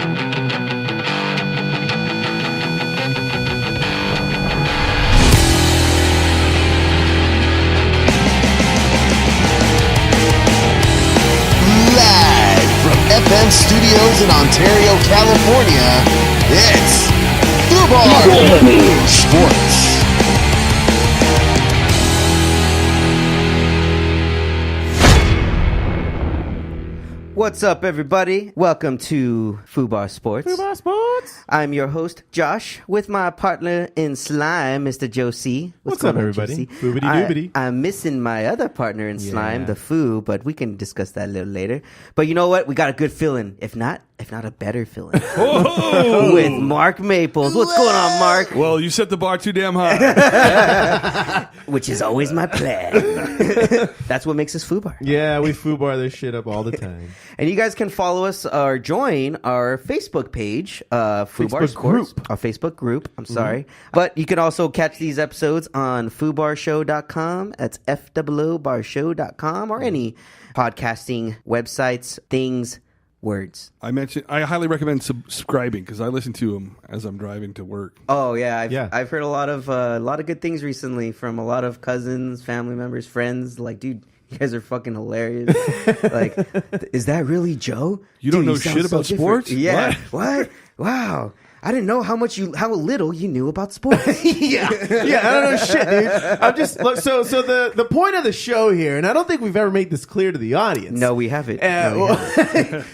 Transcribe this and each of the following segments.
FM Studios in Ontario, California, it's Foobar Sports. What's up, everybody? Welcome to Foobar Sports. Foobar Sports. I'm your host, Josh, with my partner in slime, Mr. Joe C. What's up, everybody? Foobity doobity. I'm missing my other partner in slime, the Foo, but we can discuss that a little later. But you know what? We got a good feeling. If not a better feeling. With Mark Maples. What's going on, Mark? Well, you set the bar too damn high. Which is always my plan. That's what makes us Foobar. Yeah, we Foobar this shit up all the time. And you guys can follow us or join our Facebook page, Foobar Sports. Our Facebook group, I'm sorry. But you can also catch these episodes on foobarshow.com. That's FOOBarshow.com or any podcasting websites, things, words. I highly recommend subscribing because I listen to them as I'm driving to work. Oh yeah, I've heard a lot of good things recently from a lot of cousins, family members, friends. Like, dude, you guys are fucking hilarious. Like, is that really Joe? You don't know shit about sports? Yeah. What? Wow. I didn't know how little you knew about sports. yeah, I don't know shit, dude. I'm just so the point of the show here, and I don't think we've ever made this clear to the audience. No, we haven't. The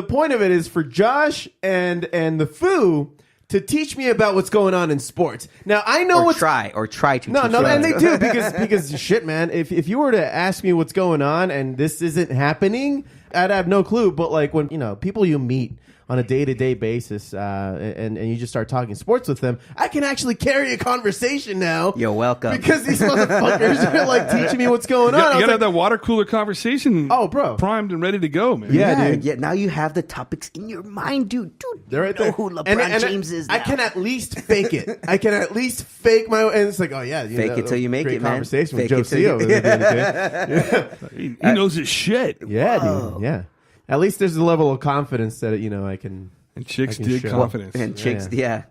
point of it is for Josh and the Foo to teach me about what's going on in sports. Now I know try to teach no, me. and they do because shit, man. If you were to ask me what's going on and this isn't happening, I'd have no clue. But like when people you meet on a day-to-day basis, and you just start talking sports with them, I can actually carry a conversation now. You're welcome. Because these motherfuckers are like teaching me what's going on. You gotta have that water cooler conversation. Oh, bro, primed and ready to go, man. Yeah, dude. Yeah, now you have the topics in your mind, dude. They're right there. Who LeBron James is now. I can at least fake it. I can at least fake my. And it's like, oh yeah, fake it till you make it, man. Conversation Fake with Joe C. over there. He knows his shit. Yeah, dude. Yeah. At least there's a level of confidence that I can. And chicks dig confidence. And chicks, yeah.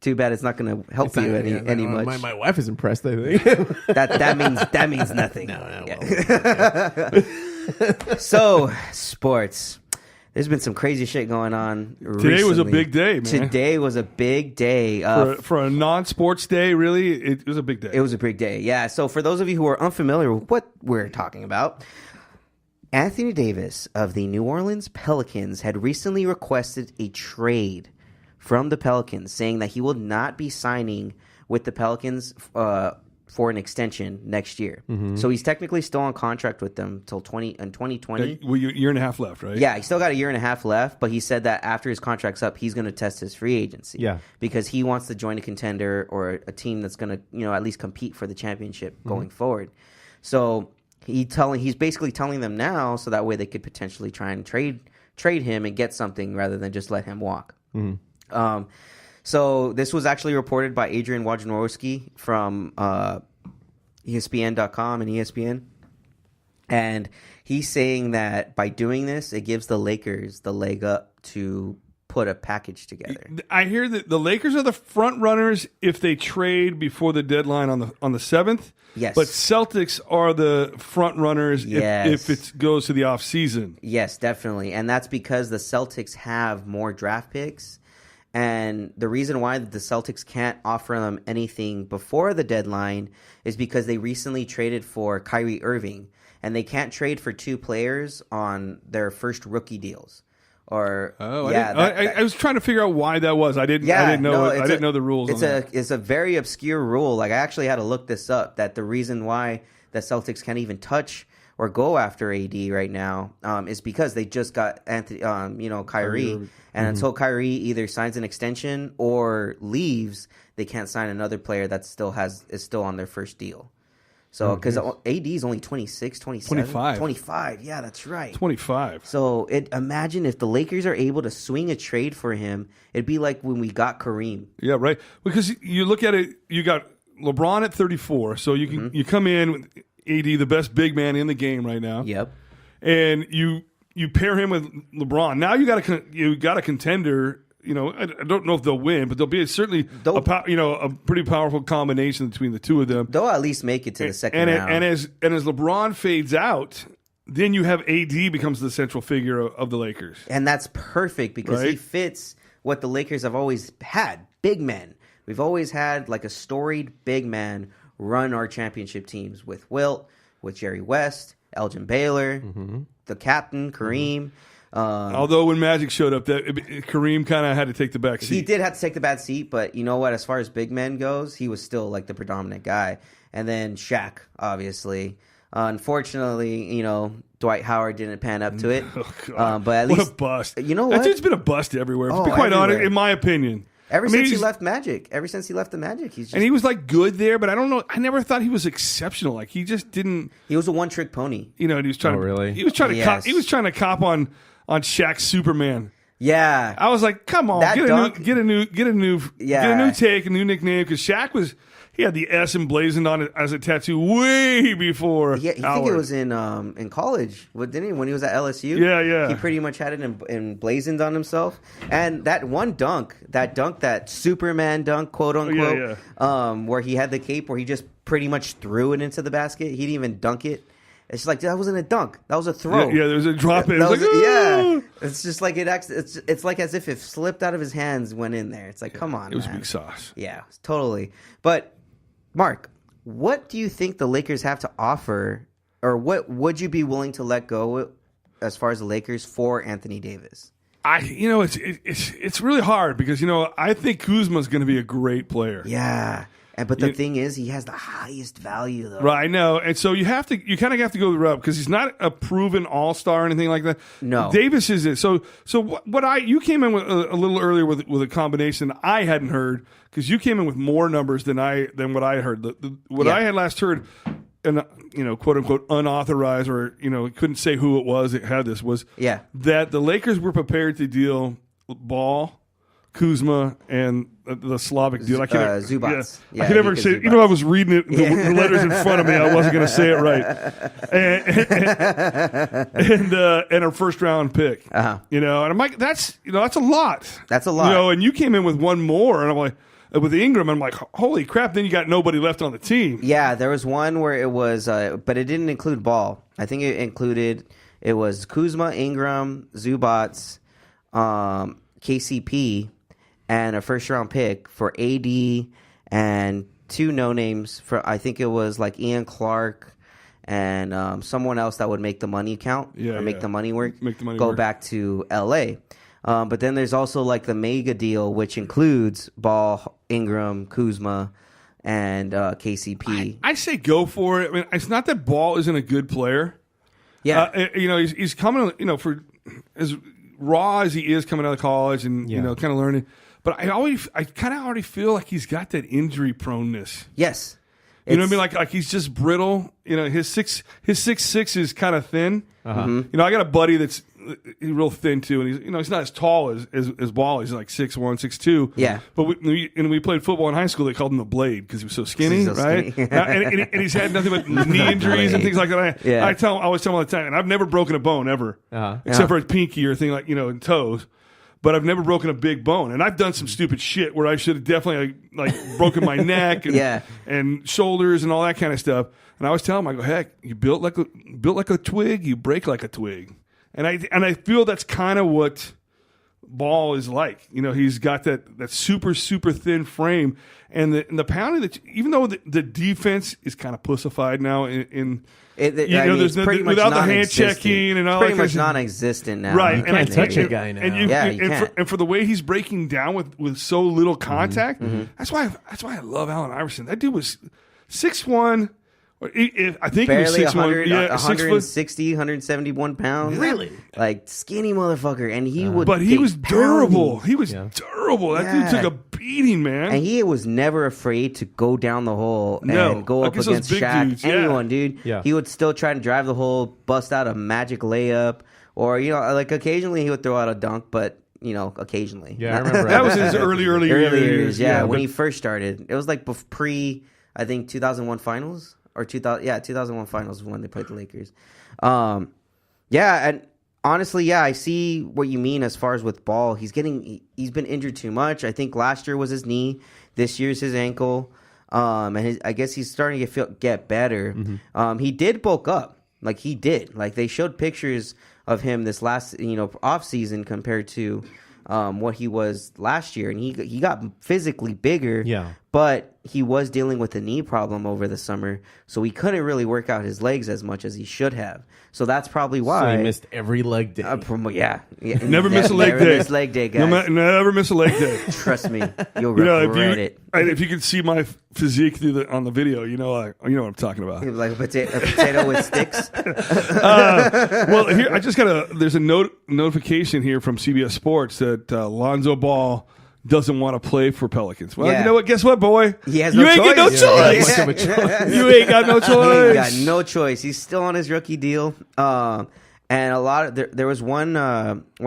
Too bad it's not going to help you any much. My wife is impressed, I think. that means nothing. No. Yeah. So, sports. There's been some crazy shit going on recently. Today was a big day, man. Today was a big day. For a non-sports day, really, it was a big day. It was a big day, yeah. So for those of you who are unfamiliar with what we're talking about, Anthony Davis of the New Orleans Pelicans had recently requested a trade from the Pelicans, saying that he will not be signing with the Pelicans for an extension next year. Mm-hmm. So he's technically still on contract with them till 2020. Well, year and a half left, right? Yeah, he's still got a year and a half left, but he said that after his contract's up, he's going to test his free agency. Yeah. Because he wants to join a contender or a team that's going to, at least compete for the championship going forward. So he's basically telling them now so that way they could potentially try and trade him and get something rather than just let him walk. Mm-hmm. So this was actually reported by Adrian Wojnarowski from ESPN.com and ESPN. And he's saying that by doing this, it gives the Lakers the leg up to put a package together. I hear that the Lakers are the front runners if they trade before the deadline on the 7th. Yes. But Celtics are the front runners if it goes to the off season. Yes, definitely. And that's because the Celtics have more draft picks. And the reason why the Celtics can't offer them anything before the deadline is because they recently traded for Kyrie Irving. And they can't trade for two players on their first rookie deals. I was trying to figure out why that was. I didn't know the rules. It's a very obscure rule. Like, I actually had to look this up. That the reason why the Celtics can't even touch or go after AD right now is because they just got Anthony, Kyrie, and until Kyrie either signs an extension or leaves, they can't sign another player that is still on their first deal. So, because AD is only 26, 27. 25. Yeah, that's right. 25. So, imagine if the Lakers are able to swing a trade for him. It'd be like when we got Kareem. Yeah, right. Because you look at it, you got LeBron at 34. So, you come in with AD, the best big man in the game right now. Yep. And you you pair him with LeBron. Now you got a contender. I don't know if they'll win, but there'll be certainly a pretty powerful combination between the two of them. They'll at least make it to the second round. And as LeBron fades out, then you have AD becomes the central figure of the Lakers. And that's perfect because he fits what the Lakers have always had, big men. We've always had like a storied big man run our championship teams with Wilt, with Jerry West, Elgin Baylor, the captain, Kareem. Although when Magic showed up, Kareem kind of had to take the back seat. He did have to take the back seat, but you know what? As far as big men goes, he was still like the predominant guy. And then Shaq, obviously. Unfortunately, Dwight Howard didn't pan up to it. But at least, what a bust! You know what? That dude's been a bust everywhere. To be quite honest, in my opinion. Ever since he left the Magic, he's just... And he was like good there, but I don't know. I never thought he was exceptional. Like he just didn't. He was a one-trick pony. And he was trying. Really? He was trying to. He was trying to cop on Shaq's Superman. Yeah, I was like, come on, get a new take, a new nickname, because Shaq was. He had the S emblazoned on it as a tattoo way before. Yeah, I think it was in college. Didn't he? When he was at LSU. Yeah. He pretty much had it emblazoned on himself. And that one dunk, that Superman dunk, quote unquote, where he had the cape, where he just pretty much threw it into the basket. He didn't even dunk it. It's just like, that wasn't a dunk. That was a throw. Yeah, there was a drop in. It's just like it's like as if it slipped out of his hands, went in there. It's like, come on, it was man. big sauce. Yeah, totally. But Mark, what do you think the Lakers have to offer, or what would you be willing to let go as far as the Lakers for Anthony Davis? It's really hard because I think Kuzma's going to be a great player. Yeah. But the thing is, he has the highest value, though. Right, I know. And so you kind of have to go the route because he's not a proven all-star or anything like that. No. Davis is it. So you came in with a little earlier with a combination I hadn't heard because you came in with more numbers than what I heard. What I had last heard, and quote unquote unauthorized, or couldn't say who it was that had this, was that the Lakers were prepared to deal Ball, Kuzma, and the Slavic deal. I can't Zubats. I can never say. Zubats. I was reading it. The letters in front of me. I wasn't going to say it right. And a first round pick. And I'm like, that's a lot. That's a lot. And you came in with one more, and I'm like, with Ingram, I'm like, holy crap! Then you got nobody left on the team. Yeah, there was one where it was, but it didn't include Ball. I think it was Kuzma, Ingram, Zubats, KCP. And a first-round pick for AD and two no-names for, I think it was like Ian Clark and someone else that would make the money count make the money work. Go back to LA. But then there's also like the mega deal, which includes Ball, Ingram, Kuzma, and KCP. I say go for it. I mean, it's not that Ball isn't a good player. Yeah. He's coming, for as raw as he is coming out of college and, kind of learning. But I kind of already feel like he's got that injury proneness. Yes. You know what I mean? Like he's just brittle. His 6'6" is kind of thin. I got a buddy that's real thin too, and he's not as tall as Ball. He's like 6'1", 6'2". Yeah. But we played football in high school. They called him the Blade because he was so skinny, right? and he's had nothing but knee injuries and things like that. I always tell him all the time, and I've never broken a bone ever, except for a pinky or thing like and toes. But I've never broken a big bone, and I've done some stupid shit where I should have definitely like broken my neck and shoulders and all that kind of stuff. And I always tell him, I go, heck, you built like a twig, you break like a twig, and I feel that's kind of what Ball is like. He's got that super super thin frame, and the pounding that even though the defense is kind of pussified now there's without the hand checking and all that. Pretty much non-existent now. Right, you can't touch a guy now. And for the way he's breaking down with so little contact, that's why I love Allen Iverson. That dude was 6'1". I think barely he was 6'1". 160, 171 pounds. Really? Like skinny motherfucker. And he would. But he was durable. Pounding. He was durable. That dude took a beating, man. And he was never afraid to go down the hole and go up against Shaq. Dudes, anyone, dude. Yeah. He would still try to drive the hole, bust out a magic layup, or like occasionally he would throw out a dunk, but. Occasionally. Yeah, I remember that was his early years. Yeah, when he first started, it was like I think 2001 finals or 2001 finals when they played the Lakers. And Honestly, yeah, I see what you mean as far as with Ball. He's been injured too much. I think last year was his knee. This year's his ankle. And I guess he's starting to get better. Mm-hmm. He did bulk up. Like, he did. Like, they showed pictures of him this last, off season compared to what he was last year. And he got physically bigger. Yeah. But he was dealing with a knee problem over the summer. So he couldn't really work out his legs as much as he should have. So that's probably why. So he missed every leg day. Yeah. Never miss a leg day. Never miss leg day, guys. Never miss a leg day. Trust me. You'll regret it. If you could see my physique on the video, you know what I'm talking about. Like a potato with sticks. Well, here I just there's a notification here from CBS Sports that Lonzo Ball doesn't want to play for Pelicans. Well, you know what? Guess what, boy? He has no choice. You ain't got no choice. You ain't got no choice. He got no choice. He's still on his rookie deal. And a lot of there was one.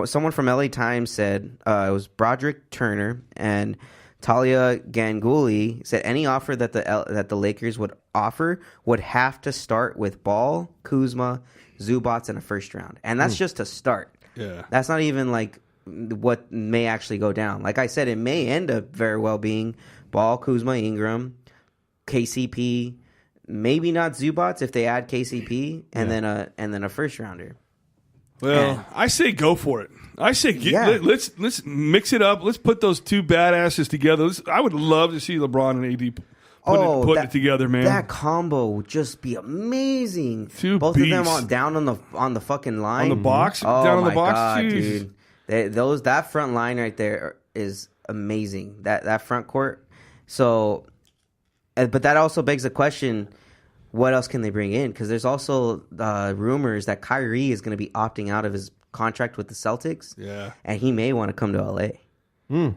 Someone from LA Times said it was Broderick Turner and Talia Ganguly said any offer that the Lakers would offer would have to start with Ball, Kuzma, Zubats, and a first round, and that's just to start. Yeah, that's not even like what may actually go down. Like I said, it may end up very well being Ball, Kuzma, Ingram, KCP, maybe not Zubats if they add KCP, and then a first rounder. Well, I say go for it. I say let's mix it up. Let's put those two badasses together. I would love to see LeBron and AD putting it together, man. That combo would just be amazing. Both of them down on the fucking line, on the box, down on the box, God, dude. That front line right there is amazing. That front court. So, but that also begs the question: what else can they bring in? Because there's also rumors that Kyrie is going to be opting out of his contract with the Celtics. Yeah, and he may want to come to LA.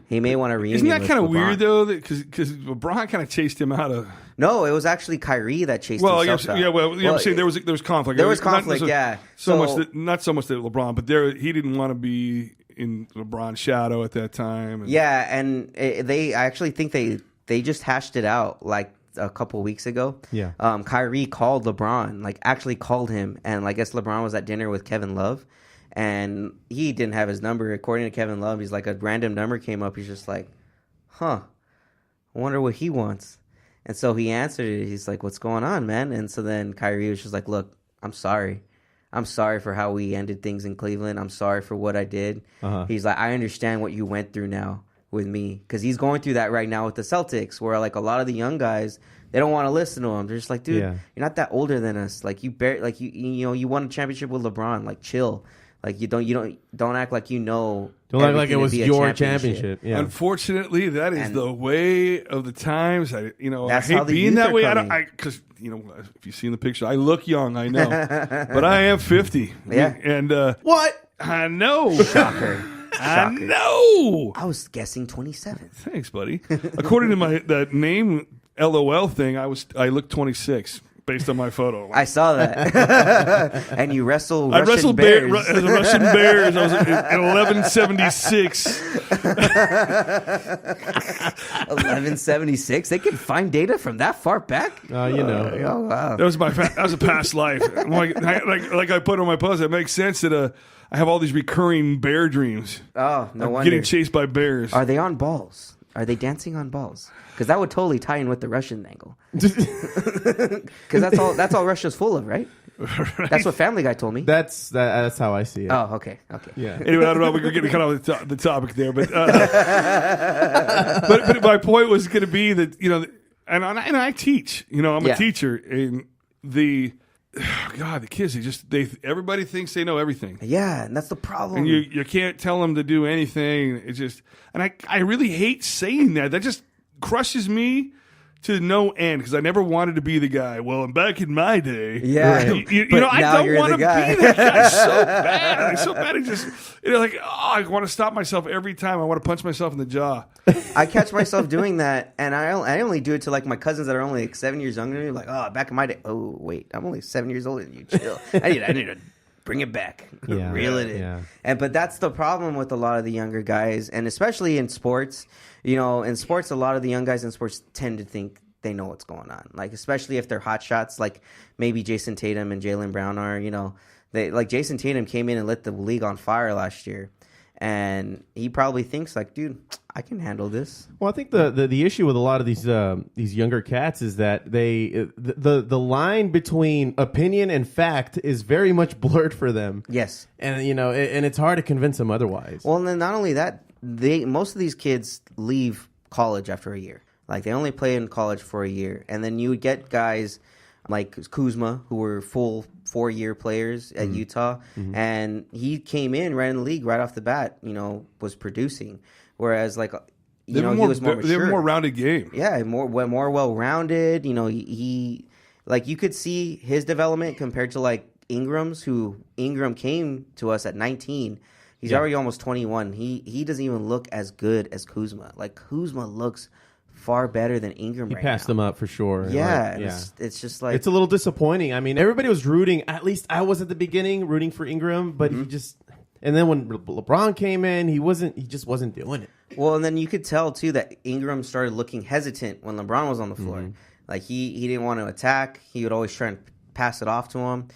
He may want to reunion. Isn't that kind of LeBron. weird though? Because LeBron kind of chased him out of. No, it was actually Kyrie that chased himself out. Yeah, I'm saying there was conflict. There was conflict. Not so much that LeBron, but he didn't want to be in LeBron's shadow at that time. Yeah, and I actually think they just hashed it out like a couple weeks ago. Yeah. Kyrie called LeBron, like actually called him, and I guess LeBron was at dinner with Kevin Love. And he didn't have his number. According to Kevin Love, he's like, a random number came up. He's just like, I wonder what he wants. And so he answered it. He's like, what's going on, man? And so then Kyrie was just like, look, I'm sorry. I'm sorry for how we ended things in Cleveland. I'm sorry for what I did. He's like, I understand what you went through now with me. Because he's going through that right now with the Celtics, where like a lot of the young guys, they don't want to listen to him. They're just like, dude, you're not that older than us. Like you won a championship with LeBron. Like chill. Like you don't act like you know. Don't act like it was your championship. Yeah. Unfortunately, that is the way of the times. I hate being that way. Because if you see in the picture, I look young. I know, but I am 50. Yeah. And what? I know. Shocker. I know. I was guessing 27. Thanks, buddy. According to that name LOL thing, I look 26. Based on my photo. I saw that. And you wrestled Russian bears. Russian bears. I was in 1176. 1176? They can find data from that far back? Oh, wow. That was a past life. Like I put on my post, it makes sense that I have all these recurring bear dreams. Oh, no wonder. Getting chased by bears. Are they on balls? Are they dancing on balls? Because that would totally tie in with the Russian angle. Because that's all Russia's full of, right? Right? That's what Family Guy told me. That's how I see it. Oh, okay. Yeah. Anyway, I don't know. We're getting kind of the topic there, but but my point was going to be that and I teach. I'm a teacher, and the kids everybody thinks they know everything. Yeah, and that's the problem. And you can't tell them to do anything. It's just, and I really hate saying that. That just crushes me to no end, because I never wanted to be the guy. Well, back in my day, I don't want to be that guy so bad. It's so bad. It's just I want to stop myself every time. I want to punch myself in the jaw. I catch myself doing that, and I only do it to my cousins that are only 7 years younger than me. Like, back in my day. Oh wait, I'm only 7 years older than you. Chill. I need to bring it back. Reel it in. Yeah. But that's the problem with a lot of the younger guys, and especially in sports. In sports, a lot of the young guys in sports tend to think they know what's going on. Like, especially if they're hot shots, like maybe Jason Tatum and Jaylen Brown are, like Jason Tatum came in and lit the league on fire last year. And he probably thinks like, dude, I can handle this. Well, I think the issue with a lot of these younger cats is that the line between opinion and fact is very much blurred for them. Yes, and and it's hard to convince them otherwise. Well, and then not only that, most of these kids leave college after a year. Like they only play in college for a year, and then you would get guys like Kuzma, who were full 4-year players at Utah, and he came in right in the league right off the bat, was producing. Whereas, like, he was more mature. They have a more rounded game. Yeah, more well-rounded. He like, you could see his development compared to, like, Ingram came to us at 19. He's already almost 21. He doesn't even look as good as Kuzma. Like, Kuzma looks far better than Ingram right now. He passed him up for sure. Yeah, it's just like... It's a little disappointing. I mean, everybody was rooting, at least I was at the beginning, rooting for Ingram, but he just... And then when LeBron came in, he just wasn't doing it. Well, and then you could tell, too, that Ingram started looking hesitant when LeBron was on the floor. Like, he didn't want to attack. He would always try and pass it off to him.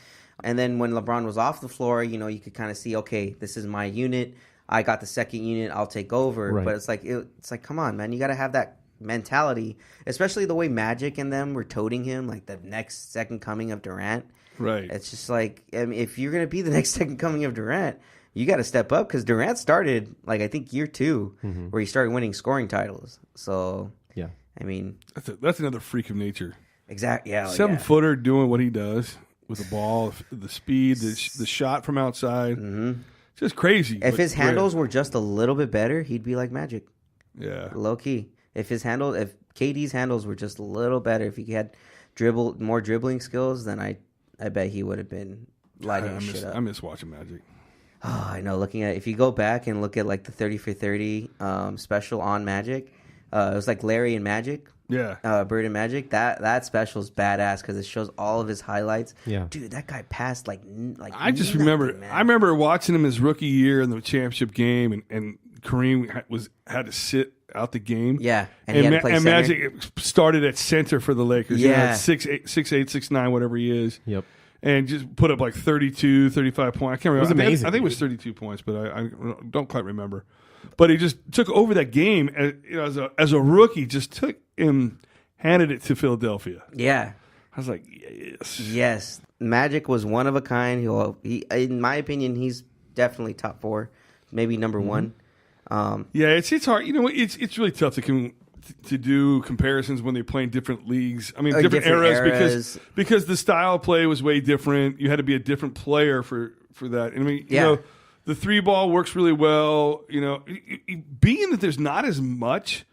And then when LeBron was off the floor, you could kind of see, okay, this is my unit. I got the second unit. I'll take over. Right. But it's like, come on, man. You got to have that mentality, especially the way Magic and them were toting him like the next second coming of Durant. Right. It's just like, I mean, if you're going to be the next second coming of Durant, you got to step up, because Durant started, like, I think year 2 where he started winning scoring titles. So, yeah, I mean, that's another freak of nature. Exactly. Yeah. 7-footer doing what he does with the ball, the speed, the shot from outside. Just crazy. If his handles were just a little bit better, he'd be like Magic. Yeah. Low key. If KD's handles were just a little better, if he had more dribbling skills, then I bet he would have been lighting shit up. I miss watching Magic. Oh, I know. If you go back and look at like the 30 for 30 special on Magic, it was like Larry and Magic. Yeah. Bird and Magic. That special is badass because it shows all of his highlights. Yeah. Dude, that guy passed like I just remember. Man. I remember watching him his rookie year in the championship game, and Kareem had to sit out the game. Yeah, and Magic started at center for the Lakers. Yeah, 6'8", 6'9", whatever he is. Yep. And just put up like 32, 35 points. I can't remember. It was amazing. I think it was 32 points, but I don't quite remember. But he just took over that game as a rookie. Just took him, handed it to Philadelphia. Yeah, I was like, yes. Magic was one of a kind. He, in my opinion, he's definitely top 4, maybe number 1. Yeah, it's hard. It's really tough to do comparisons when they play in different leagues. I mean, different eras. because the style of play was way different. You had to be a different player for that. I mean, the 3-ball works really well. Being that there's not as much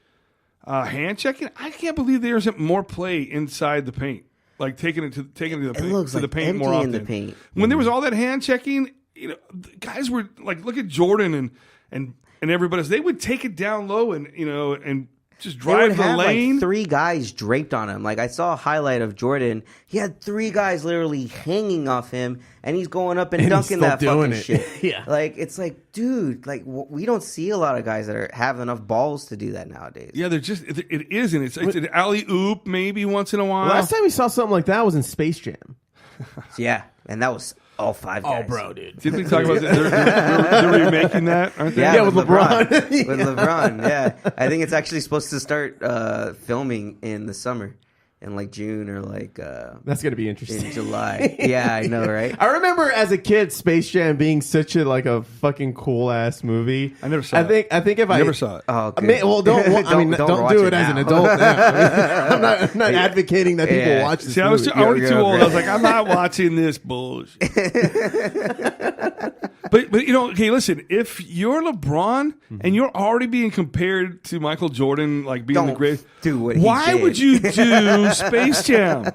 hand checking, I can't believe there isn't more play inside the paint, like taking it to the paint, the paint more often. In the paint. When there was all that hand checking, guys were like, look at Jordan and everybody else. They would take it down low and just drive the lane. Like 3 guys draped on him. Like, I saw a highlight of Jordan. He had 3 guys literally hanging off him, and he's going up and dunking that fucking shit. Yeah. Like, it's like, dude, like, we don't see a lot of guys that have enough balls to do that nowadays. Yeah, they're just, it isn't. It's an alley-oop maybe once in a while. Last time we saw something like that was in Space Jam. Yeah, and that was all 5 guys. Oh, bro, dude. Didn't we talk about that? They're remaking that, aren't they? Yeah, with LeBron. With LeBron, yeah. I think it's actually supposed to start filming in the summer. In like June or like that's gonna be interesting. In July. Yeah, I know, right? I remember as a kid Space Jam being such a fucking cool ass movie. I never saw it. I think if I never saw it. Oh, okay. Well, don't do it as an adult. I'm not advocating that people watch this. See, I was too old. I was like, I'm not watching this bullshit. But okay, listen. If you're LeBron and you're already being compared to Michael Jordan, like being the greatest, why would you do Space Jam?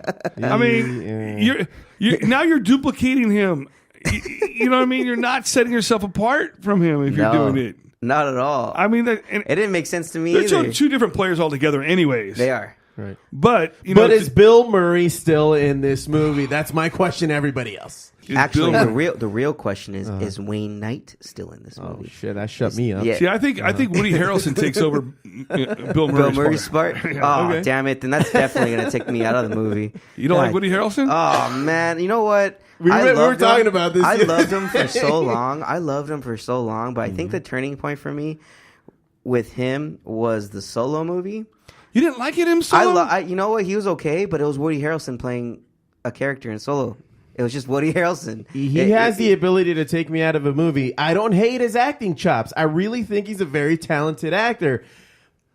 I mean, you're duplicating him. You know what I mean? You're not setting yourself apart from him if you're doing it. Not at all. I mean, it didn't make sense to me they're either. Two different players altogether anyways. They are. Right. But is Bill Murray still in this movie? That's my question to everybody else. Actually, the real question is Wayne Knight still in this movie? Oh shit, that shut me up. Yeah. See, I think Woody Harrelson takes over Bill Murray's part. Oh, damn it! Then that's definitely gonna take me out of the movie. You don't like Woody Harrelson? Oh man, you know what? We were talking about this. I loved him for so long. But I think the turning point for me with him was the Solo movie. You didn't like it in Solo? You know what? He was okay, but it was Woody Harrelson playing a character in Solo. It was just Woody Harrelson. He has the ability to take me out of a movie. I don't hate his acting chops. I really think he's a very talented actor.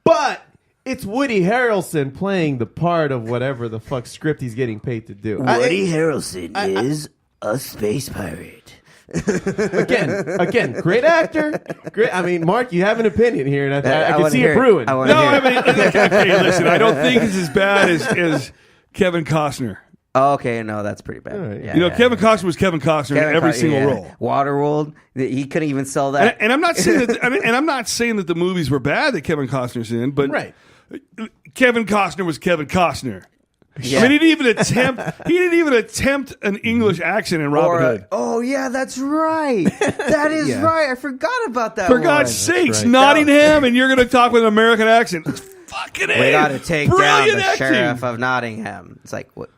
But it's Woody Harrelson playing the part of whatever the fuck script he's getting paid to do. Woody Harrelson is a space pirate. Again, great actor. Great. I mean, Mark, you have an opinion here, and I can see it brewing. Okay, listen, I don't think it's as bad as Kevin Costner. Oh, okay, no, that's pretty bad. Right. Yeah, Kevin Costner was Kevin Costner in every single role. Waterworld, he couldn't even sell that. And I'm not saying that. I'm not saying that the movies were bad that Kevin Costner's in, but Kevin Costner was Kevin Costner. Yeah. I mean, he didn't even attempt an English accent in Robin Hood. Oh yeah, that's right. That is right. I forgot about that. For God's sakes, Nottingham, and you're going to talk with an American accent. Fucking we got to take down the sheriff of Nottingham. It's like, what?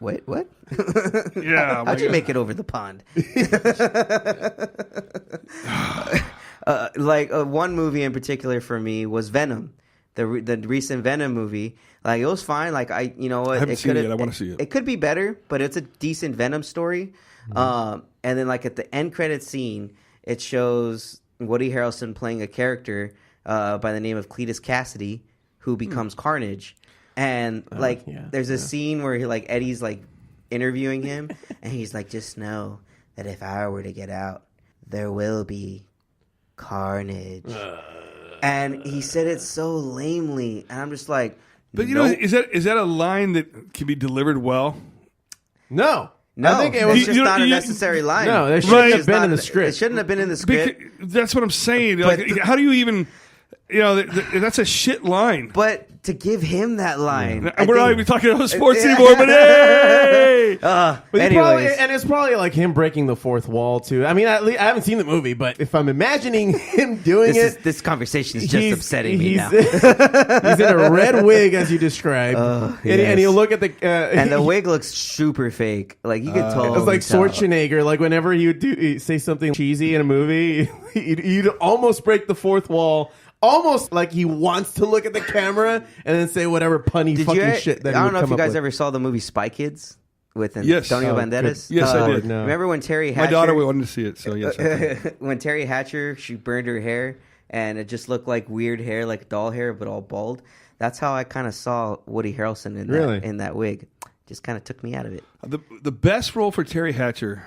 Yeah. How'd you make it over the pond? One movie in particular for me was Venom, the recent Venom movie. Like, it was fine. Like, you know what? I haven't seen it yet. I want to see it. It could be better, but it's a decent Venom story. And then, like, at the end credit scene, it shows Woody Harrelson playing a character by the name of Cletus Cassidy, who becomes Carnage. And there's a scene where Eddie's like interviewing him, and he's like, "Just know that if I were to get out, there will be carnage." And he said it so lamely, and I'm just like, but is that a line that can be delivered well? No. I think it was just not a necessary line. No, there shouldn't have been in the script. It shouldn't have been in the script. That's what I'm saying. How do you even? That's a shit line. But to give him that line, we're not even talking about sports anymore. But hey, it's probably like him breaking the fourth wall too. I mean, I haven't seen the movie, but if I'm imagining him doing this conversation is just upsetting me now. He's in a red wig, as you described, and you look at the and the wig looks super fake. Like you could totally. It's like Schwarzenegger. Like whenever you say something cheesy in a movie, you'd almost break the fourth wall. Almost like he wants to look at the camera and then say whatever punny shit that he I don't know if you guys with. ever saw the movie Spy Kids with Antonio Banderas. Yes, I did. No. Remember when Terry Hatcher... My daughter wanted to see it, so yes. I did. When Terry Hatcher, she burned her hair and it just looked like weird hair, like doll hair, but all bald. That's how I kind of saw Woody Harrelson in that wig. Just kind of took me out of it. The best role for Terry Hatcher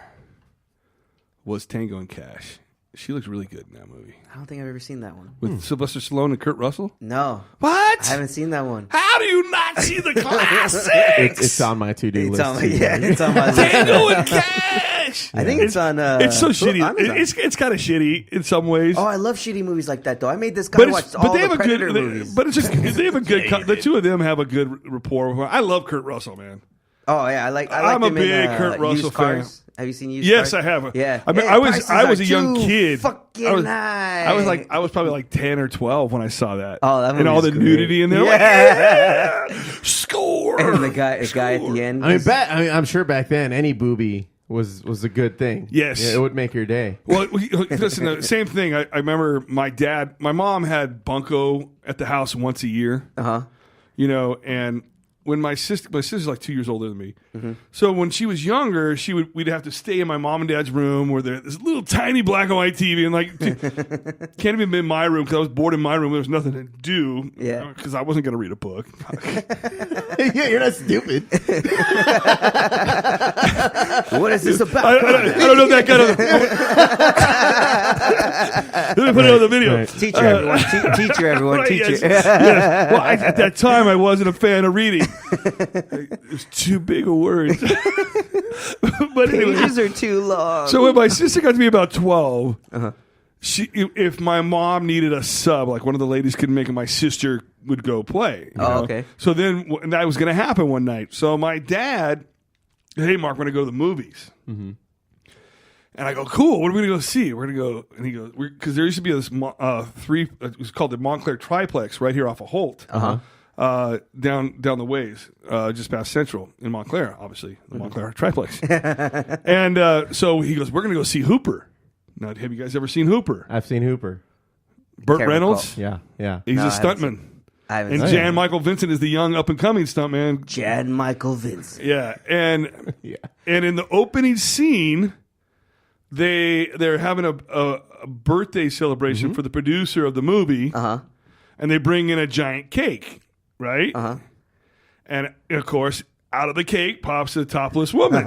was Tango and Cash. She looks really good in that movie. I don't think I've ever seen that one. With Sylvester Stallone and Kurt Russell? No. What? I haven't seen that one. How do you not see the classics? It's on my to-do list. It's on my list. Tango and Cash! I think it's on... it's so shitty. It's kind of shitty in some ways. Oh, I love shitty movies like that, though. I made this guy watch all the Predator movies. But they have a good... The two of them have a good rapport. I love Kurt Russell, man. Oh, yeah. I'm a big Kurt Russell fan. Have you seen Used Cars? Yes, I have. Yeah. I mean, I was a young kid. I was probably like 10 or 12 when I saw that. Oh, that movie and all the nudity in there. Yeah. Score. And the guy at the end. I'm sure back then any boobie was a good thing. Yes, it would make your day. Well, listen, the same thing. I remember my mom had bunko at the house once a year. And when my sister's like 2 years older than me. Mm-hmm. So when she was younger, we'd have to stay in my mom and dad's room where there's this little tiny black and white TV, and can't even be in my room because I was bored in my room. There was nothing to do. Yeah, because I wasn't going to read a book. Yeah, you're not stupid. What is this about? I don't know that kind of. Let me put it on the video. Right. Teacher, everyone. Teacher, everyone. Right, teacher. Yes. Well, at that time, I wasn't a fan of reading. It was too big of words. But anyway, pages are too long. So when my sister got to be about 12, if my mom needed a sub, like one of the ladies couldn't make it, my sister would go play. You know? Okay. So then that was going to happen one night. So my dad, hey, Mark, we're going to go to the movies. Mm-hmm. And I go, cool, what are we going to go see? We're going to go, and he goes, because there used to be this it was called the Montclair Triplex right here off of Holt. Down the ways, just past Central in Montclair, obviously, the Montclair Triplex. And so he goes, we're going to go see Hooper. Now, have you guys ever seen Hooper? I've seen Hooper. Burt Reynolds? Yeah. He's a stuntman. And Jan Michael Vincent is the young up-and-coming stuntman. Jan Michael Vincent. Yeah, and in the opening scene, they're having a birthday celebration for the producer of the movie, and they bring in a giant cake, right? And of course, out of the cake pops a topless woman.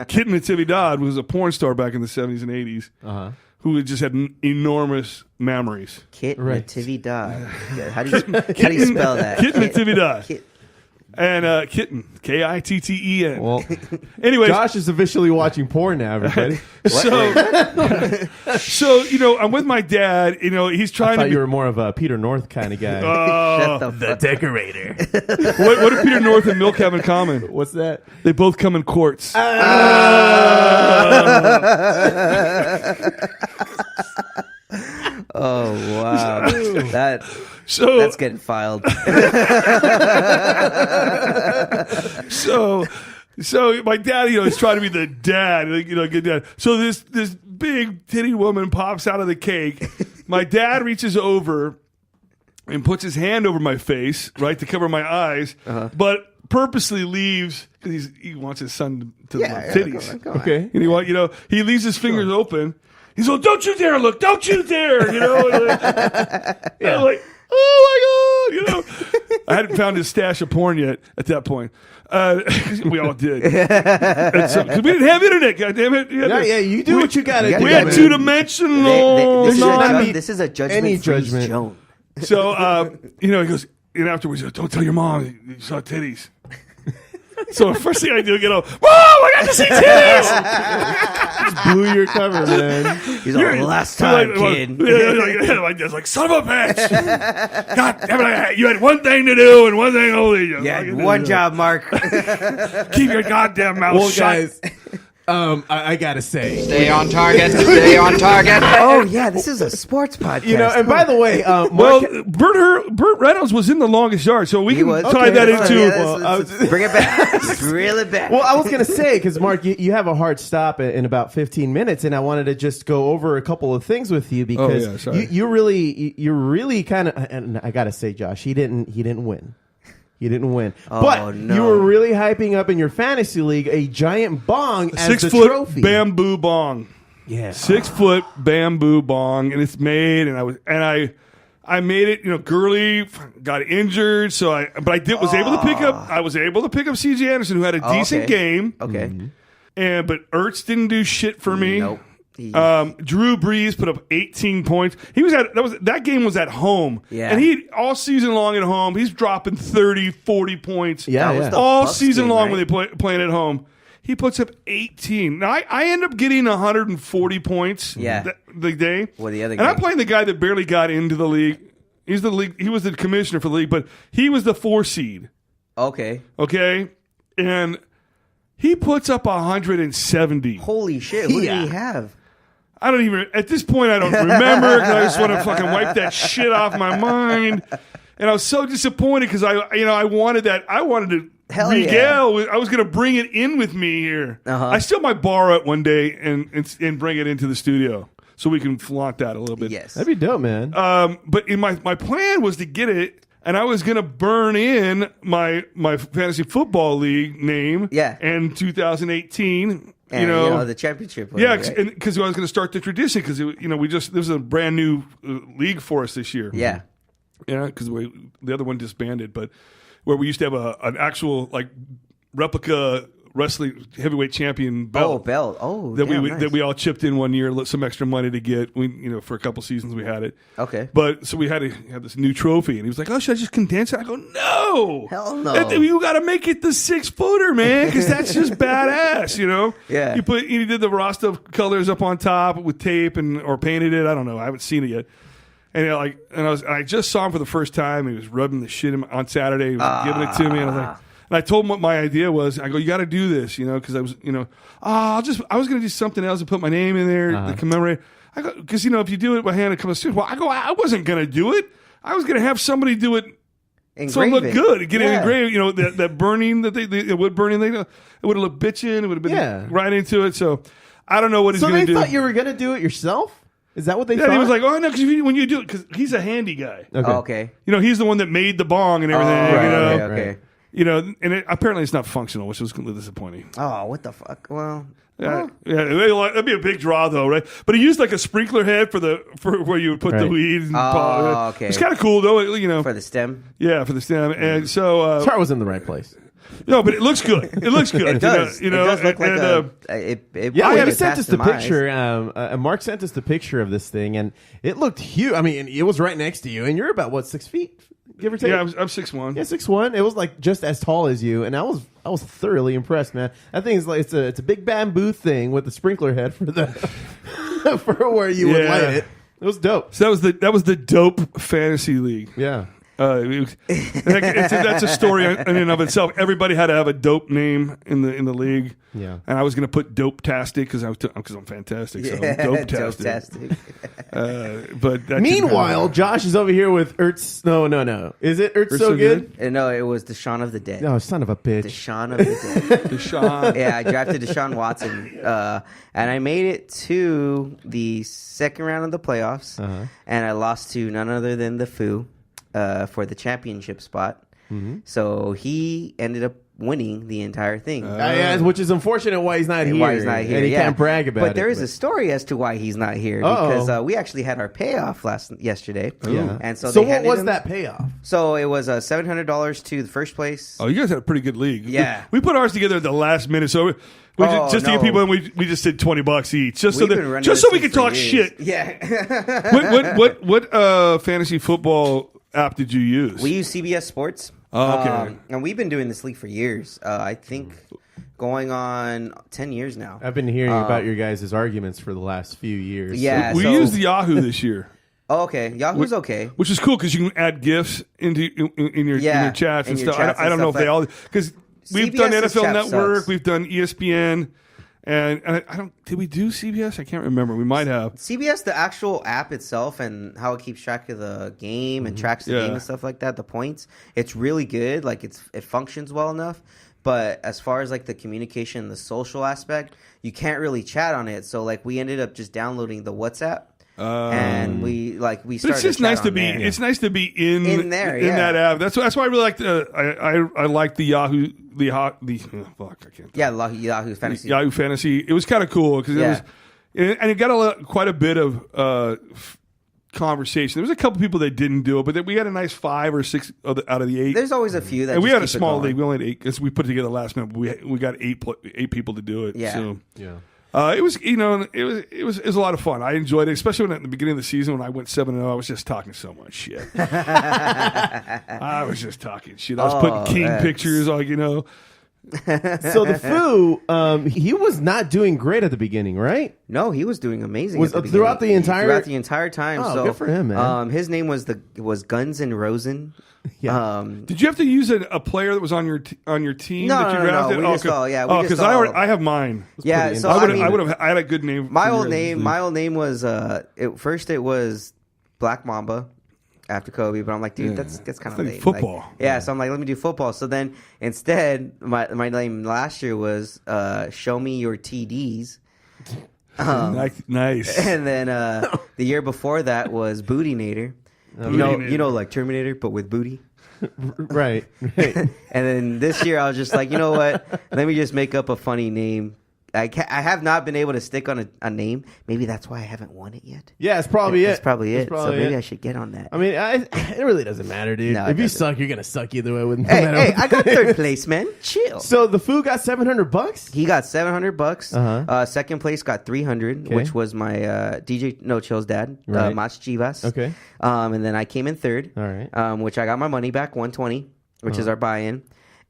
Kit Natividad was a porn star back in the 70s and 80s, who just had enormous mammaries. Kit Natividad. How do you spell that? Kit Natividad. And Kitten, Kitten. Well, anyway, Josh is officially watching porn now, everybody. So I'm with my dad. He's trying I thought you were more of a Peter North kind of guy. Shut the decorator. What do Peter North and Milk have in common? What's that? They both come in quarts. Oh wow, that's getting filed. So my dad, is trying to be the dad, good dad. So this big titty woman pops out of the cake. My dad reaches over and puts his hand over my face, right, to cover my eyes, but purposely leaves because he wants his son to look titties. Come on. Okay, and he leaves his fingers open. He's like, don't you dare look! Don't you dare! I'm like, oh my god! I hadn't found his stash of porn yet at that point. We all did. So, 'cause we didn't have internet. God damn it! You do what you got to do. We had two-dimensional. This is a judgment-free zone. So he goes, and afterwards, he goes, don't tell your mom you saw titties. So the first thing I do, get up, whoa, I got to see titties! Just blew your cover, man. He's like, last time, kid. My dad's like, son of a bitch! God damn it, you had one thing to do and one thing only. Yeah, one job, Mark. Keep your goddamn mouth shut. Guys, I gotta say, stay on target. Stay on target. Oh yeah, this is a sports podcast. And by the way, Burt Reynolds was in The Longest Yard, so we can tie that into. Bring it back. Reel it back. Well, I was gonna say, because Mark, you have a hard stop in about 15 minutes, and I wanted to just go over a couple of things with you because you're really kind of. And I gotta say, Josh, he didn't win. You didn't win. But you were really hyping up in your fantasy league a giant bong as the 6-foot trophy. bamboo bong. Yeah. 6-foot bamboo bong, and it's made, and I made it, Gurley got injured, but I was able to pick up CJ Anderson, who had a decent game. Okay. But Ertz didn't do shit for me. Nope. Drew Brees put up 18 points. That game was at home. Yeah. And he all season long at home, he's dropping 30, 40 points. Yeah. All season long when they playing at home. He puts up 18. Now I end up getting 140 points the day. Well, the other and I'm playing the guy that barely got into the league. He was the commissioner for the league, but he was the 4 seed. Okay. And he puts up 170. Holy shit! Who did he have? I don't even, at this point, I don't remember because I just want to fucking wipe that shit off my mind. And I was so disappointed because I wanted that. I wanted to regale. Yeah. I was going to bring it in with me here. I still might borrow it one day and bring it into the studio so we can flaunt that a little bit. Yes. That'd be dope, man. But in my plan was to get it, and I was going to burn in my fantasy football league name in 2018. And, the championship. Yeah, because I was going to start the tradition because this is a brand new league for us this year. Yeah, because the other one disbanded, but where we used to have an actual replica wrestling heavyweight champion belt. Oh, belt. Oh, that damn, we nice. that we all chipped in one year, some extra money to get. For a couple seasons we had it. Okay. But so we had to have this new trophy, and he was like, "Oh, should I just condense it?" I go, "No, hell no. You got to make it the 6-footer, man, because that's just badass." Yeah. You did the Rostov colors up on top with tape or painted it. I don't know. I haven't seen it yet. And I just saw him for the first time. He was rubbing the shit on Saturday. He was giving it to me, and I was like, and I told him what my idea was. I go, "You got to do this, because I was, I was going to do something else and put my name in there to commemorate." I go, because if you do it by hand, it comes soon. Well, I go, I wasn't going to do it. I was going to have somebody do it. So it looked good. Get it engraved. That burning the wood burning thing. It would have looked bitchin'. It would have been right into it. So I don't know what he's going to do. So they thought you were going to do it yourself? Is that what they thought? He was like, "Oh no," because when you do it, because he's a handy guy. Okay. He's the one that made the bong and everything. Okay. And apparently it's not functional, which was completely disappointing. Oh, what the fuck? Well. That'd be a big draw though, right? But he used like a sprinkler head for where you would put the weed. And okay. It's kind of cool though, for the stem. Yeah, for the stem, and so Chart was in the right place. No, but it looks good. It looks good. It does. It does look like he sent us the picture. Mark sent us the picture of this thing, and it looked huge. I mean, it was right next to you, and you're about 6 feet, give or take. Yeah, I'm 6'1". Yeah, 6'1". It was like just as tall as you, and I was thoroughly impressed, man. That thing is like it's a big bamboo thing with a sprinkler head for the for where you would light it. It was dope. So that was the dope fantasy league. Yeah. That's a story in and of itself. Everybody had to have a dope name in the league. Yeah, and I was going to put Dope-tastic because I'm fantastic. So Dope-tastic. But meanwhile, Josh is over here with Ertz. No. Is it Ertz so good? No, it was Deshaun of the Dead. No, son of a bitch. Deshaun of the Dead. Deshaun. Yeah, I drafted Deshaun Watson, and I made it to the second round of the playoffs, and I lost to none other than the Foo. For the championship spot. So he ended up winning the entire thing. Which is unfortunate why he's not here. And he can't brag about it. But there is a story as to why he's not here. Because we actually had our payoff yesterday. Yeah. And so what was that payoff? So it was $700 to the first place. Oh, you guys had a pretty good league. Yeah. We put ours together at the last minute. So to get people in, we just did $20 each. Just so we could talk shit. Yeah. What fantasy football app did you use? We use CBS Sports. Oh, okay. And we've been doing this league for years. I think going on 10 years now. I've been hearing about your guys' arguments for the last few years. Yeah. We used the Yahoo this year. Oh, okay. Yahoo's okay. Which is cool because you can add GIFs in your chats and stuff. I don't know if they all... Because we've done NFL Network, we've done ESPN... And I don't. Did we do CBS? I can't remember. We might have CBS, the actual app itself, and how it keeps track of the game and tracks the game and stuff like that. The points, it's really good. Like it functions well enough. But as far as like the communication, the social aspect, you can't really chat on it. So like we ended up just downloading the WhatsApp. And we started. It's just nice to be. There. It's nice to be in there in that app. That's why I really like I like the Yahoo. Fuck, I can't. Yeah, Yahoo Fantasy. Yahoo Fantasy. It was kind of cool because it was, and it got quite a bit of conversation. There was a couple people that didn't do it, but we had a nice 5 or 6 out of the 8. There's always a few that. And we had a small league. We only had 8 because we put it together last minute. But we got 8 people to do it. Yeah. So. Yeah. It was it was a lot of fun. I enjoyed it, especially when at the beginning of the season when I went 7-0. I was just talking so much shit. I was just talking shit. I was putting king pictures, So the Foo, he was not doing great at the beginning, right? No, he was doing amazing. Throughout the entire time. Oh, good for him, man. His name was Guns N' Rosen. Yeah. Did you have to use a player that was on your team that you drafted? No. Because I have mine. Yeah, so I had a good name. My old name was first it was Black Mamba after Kobe, but I'm like, dude, that's kind of lame. Football. So I'm like, let me do football. So then instead, my name last year was Show Me Your TDs. Nice. And then the year before that was Booty Nader. You know, like Terminator, but with booty. Right. And then this year, I was just like, you know what? Let me just make up a funny name I have not been able to stick on a name. Maybe that's why I haven't won it yet. Yeah, it's probably That's probably it. So maybe I should get on that. I mean, it really doesn't matter, dude. No, if you doesn't. suck, you're gonna suck either way. Hey, I got third place, man. Chill. So the Foo got $700. He got $700. Uh-huh. Second place got $300, Okay. which was my DJ No Chill's dad, Right. Mach Chivas. Okay. And then I came in third. All right. Which I got my money back, $120, which is our buy-in,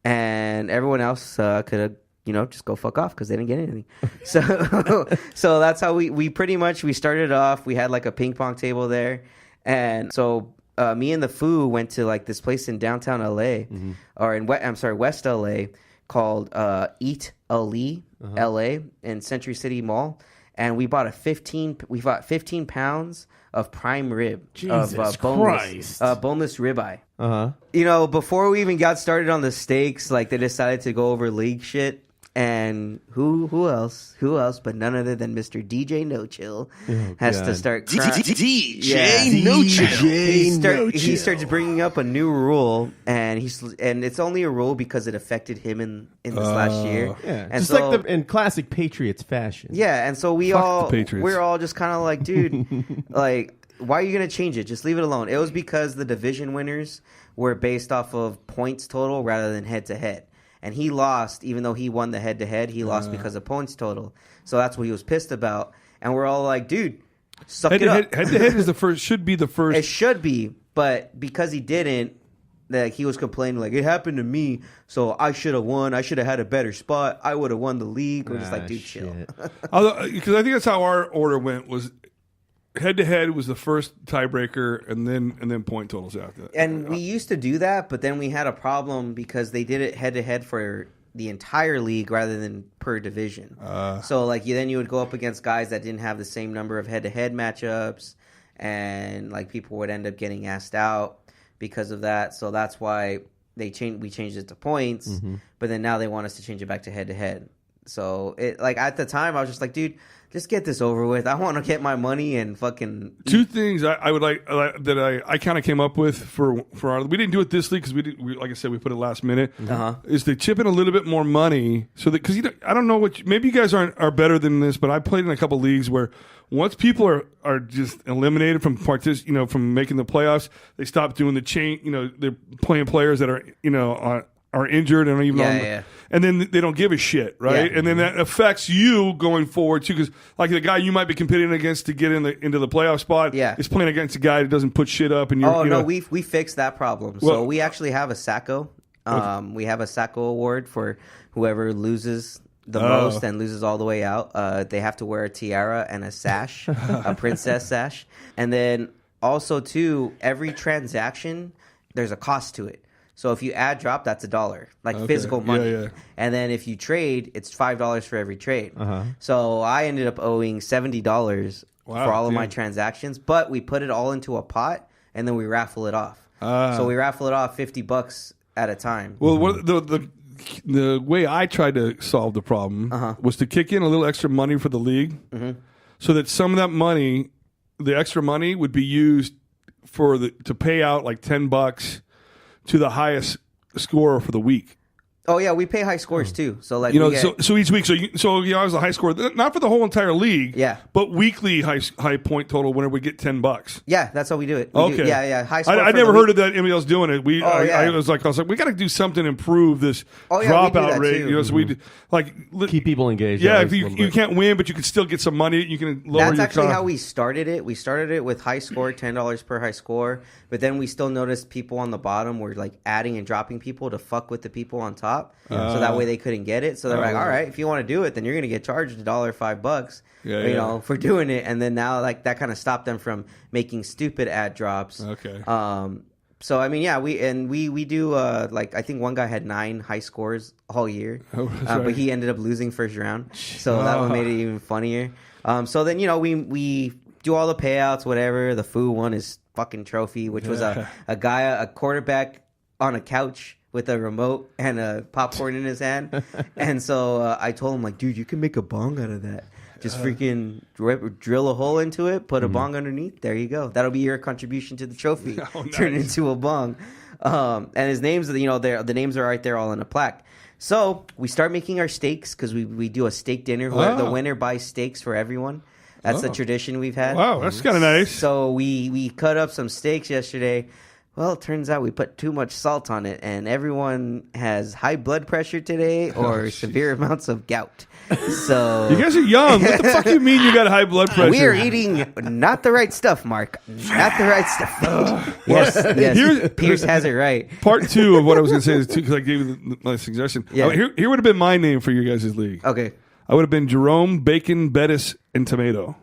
and everyone else could have. Just go fuck off because they didn't get anything. So that's how we pretty much we started off. We had like a ping pong table there, and so me and the Foo went to like this place in downtown LA, or in West LA called Eat Ali LA in Century City Mall, and we bought 15 pounds of prime rib Jesus of Christ. boneless ribeye. Uh-huh. Before we even got started on the steaks, like they decided to go over league shit. And who else but none other than Mr. DJ No Chill has to start crying. DJ No Chill. He starts bringing up a new rule, and it's only a rule because it affected him in this last year. Yeah, and just so, like in classic Patriots fashion. Yeah, and so we're all just kind of like, dude, like, why are you gonna change it? Just leave it alone. It was because the division winners were based off of points total rather than head to head. And he lost, even though he won the head-to-head, he lost because of points total. So that's what he was pissed about. And we're all like, dude, suck it up. Head-to-head is should be the first. It should be, but because he didn't, he was complaining, like, it happened to me, so I should have won. I should have had a better spot. I would have won the league. We're just like, dude, chill. Because I think that's how our order went, was head-to-head was the first tiebreaker, and then point totals after that. And we used to do that, but then we had a problem because they did it head-to-head for the entire league rather than per division. So like then you would go up against guys that didn't have the same number of head-to-head matchups, and like people would end up getting asked out because of that. So that's why we changed it to points, but then now they want us to change it back to head-to-head. So it like at the time I was just like, dude, just get this over with. I want to get my money and fucking eat. Two things I would like that I kind of came up with for our. We didn't do it this league because we like I said, we put it last minute. Is to chip in a little bit more money so that, because I don't know maybe you guys are better than this, but I played in a couple leagues where once people are just eliminated from from making the playoffs, they stop doing the chain. They're playing players that are injured and even and then they don't give a shit, right? And then that affects you going forward too, because like the guy you might be competing against to get into the playoff spot is playing against a guy that doesn't put shit up. And we fixed that problem. So we actually have a Sacco. We have a Sacco award for whoever loses the most and loses all the way out. They have to wear a tiara and a sash, a princess sash, and then also too, every transaction there's a cost to it. So if you add drop, that's $1, like physical money. Yeah. And then if you trade, it's $5 for every trade. So I ended up owing $70 for all of my transactions, but we put it all into a pot and then we raffle it off. So we raffle it off $50 at a time. Well, the way I tried to solve the problem was to kick in a little extra money for the league, so that some of that money, the extra money, would be used to pay out like $10 to the highest scorer for the week. Oh yeah, we pay high scores too. So like so each week, I was the high scorer, not for the whole entire league, but weekly high point total whenever we get $10. Yeah, that's how we do it. High score. I never heard of that anybody else doing it. I was like, we got to do something to improve this dropout rate. So we keep people engaged. Yeah, if you can't win, but you can still get some money. You can lower. That's actually how we started it. We started it with high score, $10 per high score, but then we still noticed people on the bottom were like adding and dropping people to fuck with the people on top. So that way they couldn't get it. So they're like, all right, if you want to do it, then you're going to get charged $5, for doing it. And then now like that kind of stopped them from making stupid ad drops. Okay. So I mean, we do like I think one guy had 9 high scores all year, but he ended up losing first round. So that one made it even funnier. So then we do all the payouts, whatever. The Foo won his fucking trophy, which was a quarterback on a couch with a remote and a popcorn in his hand. And so I told him, like, dude, you can make a bong out of that. Just freaking drill a hole into it, put a bong underneath. There you go. That'll be your contribution to the trophy. Nice. Turn it into a bong. And his names, the names are right there all in a plaque. So we start making our steaks because we do a steak dinner where the winner buys steaks for everyone. That's the tradition we've had. Wow, that's kind of nice. So we cut up some steaks yesterday. Well, it turns out we put too much salt on it, and everyone has high blood pressure today or severe amounts of gout. So you guys are young. What the fuck do you mean you got high blood pressure? We are eating not the right stuff, Mark. Not the right stuff. Yes. Pierce has it right. Part 2 of what I was going to say is because I gave you my suggestion. Yeah. Here would have been my name for your guys' league. Okay. I would have been Jerome, Bacon, Bettis, and Tomato.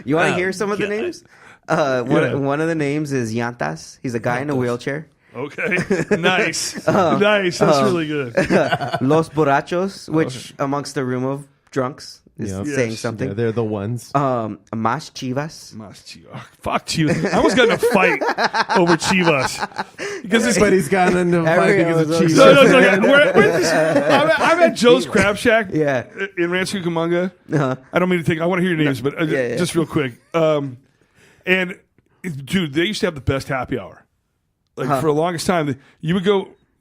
You want to hear some of the names? One of the names is Yantas. He's a guy in a wheelchair. Okay. Nice. Nice. That's really good. Los Borrachos, which amongst the room of drunks is saying something. Yeah, they're the ones. Mas Chivas. Fuck Chivas. I almost got in a fight over Chivas. Because Everybody's gotten into a fight because of Chivas. No, I'm at Joe's Crab Shack in Rancho Cucamonga. I don't mean to I want to hear your names, but just real quick. And, dude, they used to have the best happy hour. Like, for the longest time, you would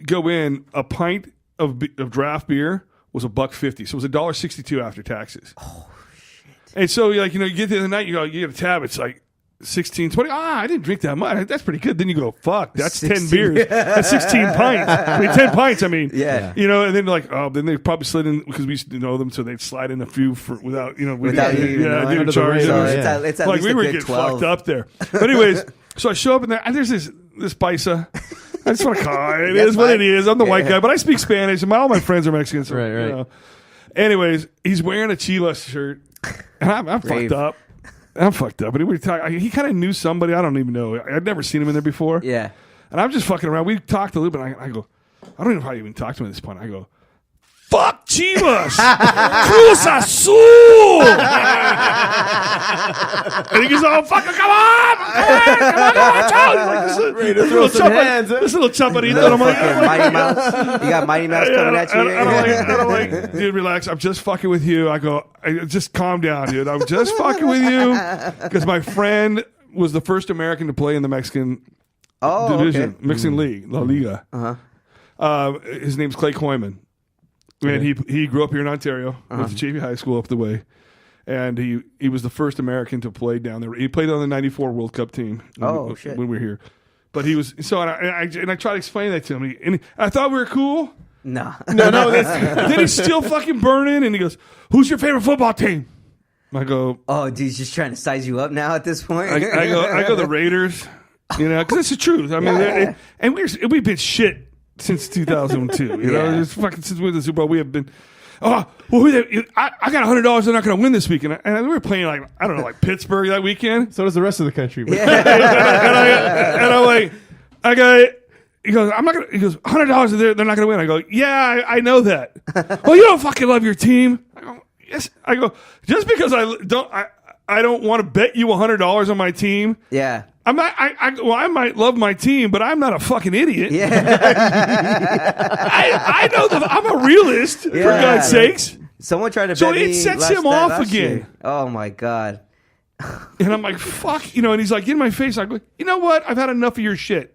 go in, a pint of draft beer was $1.50, so it was $1.62 after taxes. Oh shit! And so you get to the night, you get a tab, it's like 16, 20. I didn't drink that much. That's pretty good. Then you go, fuck, that's 10 beers. That's 16 pints. 10 pints. And then then they probably slid in because we used to know them, so they'd slide in a few without didn't charge. It's at like least we a were good getting 12. fucked up there. But anyways, so I show up in there, and there's this paisa. I just want to call it. It is what it is. I'm the white guy, but I speak Spanish, and all my friends are Mexicans. So, right. Anyways, he's wearing a Chivas shirt, and I'm fucked up. But he kind of knew somebody. I don't even know. I'd never seen him in there before. Yeah. And I'm just fucking around. We talked a little bit. I go, I don't even know how I even talked to him at this point. I go, fuck Chivas! Cruz Azul! And he goes, oh, fuck, come on! This little chaparrito. And I'm like, Mighty Mouse. You got Mighty Mouse coming at you. And I'm like, dude, relax. I'm just fucking with you. I go, just calm down, dude. I'm just fucking with you. Because my friend was the first American to play in the Mexican division, Mexican League, La Liga. His name's Clay Koyman. And he grew up here in Ontario, went to JV High School up the way, and he was the first American to play down there. He played on the '94 World Cup team when we were here. But he was so, and I tried to explain that to him, and I thought we were cool. No. Then he's still fucking burning, and he goes, "Who's your favorite football team?" I go, "Oh, dude, he's just trying to size you up now at this point." I go the Raiders, because it's the truth. I mean, and we've been shit since 2002, it's fucking since we were the Super Bowl. We have been. I got $100. They're not going to win this weekend, and we were playing like Pittsburgh that weekend. So does the rest of the country. and I'm like, he goes, I'm not gonna. He goes, $100. They're not going to win. I go, yeah, I know that. Well, you don't fucking love your team. I go, yes. I go, just because I don't want to bet you $100 on my team. Yeah. I might love my team, but I'm not a fucking idiot. Yeah. I know that I'm a realist, for God's sakes. Someone tried to bet me. So it sets him off again. Year. Oh, my God. And I'm like, fuck. And he's like, in my face. I go, you know what? I've had enough of your shit.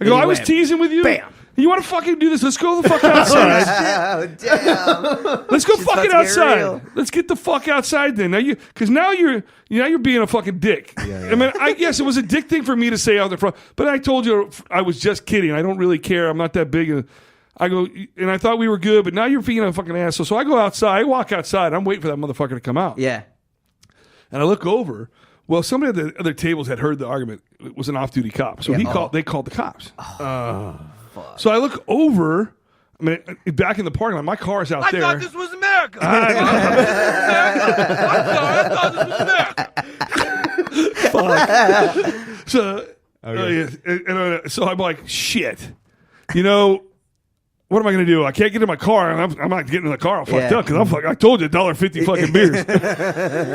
I go, I was teasing with you. Bam. You want to fucking do this? Let's go the fuck outside. Oh, damn. Let's go fucking outside. Let's get the fuck outside then. Now you're being a fucking dick. Yeah. I mean, yes, it was a dick thing for me to say out there front, but I told you I was just kidding. I don't really care. I'm not that big. I go, and I thought we were good, but now you're being a fucking asshole. So I go outside. I walk outside. I'm waiting for that motherfucker to come out. Yeah. And I look over. Well, somebody at the other tables had heard the argument. It was an off-duty cop. So they called the cops. Fuck. So I look over. I mean, back in the parking lot, my car's out there. I thought this was America. I thought this was America. Fuck. So I'm like, shit. What am I going to do? I can't get in my car, and I'm not getting in the car. I'm fucked up because I told you $1.50 fucking beers.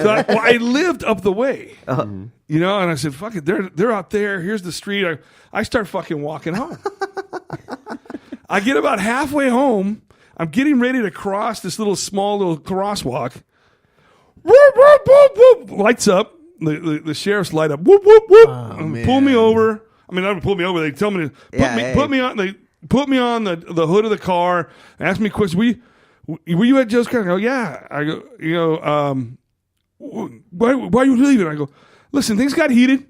So I lived up the way, and I said, fuck it. They're out there. Here's the street. I start fucking walking home. I get about halfway home. I'm getting ready to cross this small little crosswalk. Whoop, whoop, whoop, whoop. Lights up. The sheriff's light up. Whoop, whoop, whoop. Pull me over. I mean, they don't pull me over. They tell me to put me on. They put me on the hood of the car. Ask me questions. Were you at Joe's car? I go, yeah. I go, why are you leaving? I go, listen, things got heated,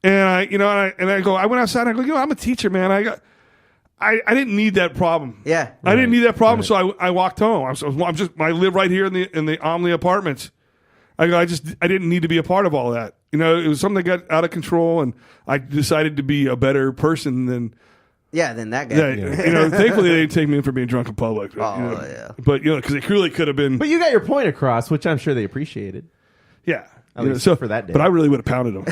and I go, I went outside. And I go, I'm a teacher, man. I didn't need that problem. Yeah, I didn't need that problem, so I walked home. I live right here in the Omni apartments. I didn't need to be a part of all that. It was something that got out of control, and I decided to be a better person than. Yeah, than that guy. Thankfully they didn't take me in for being drunk in public. Yeah. But because it really could have been. But you got your point across, which I'm sure they appreciated. Yeah. At least for that day. But I really would have pounded him.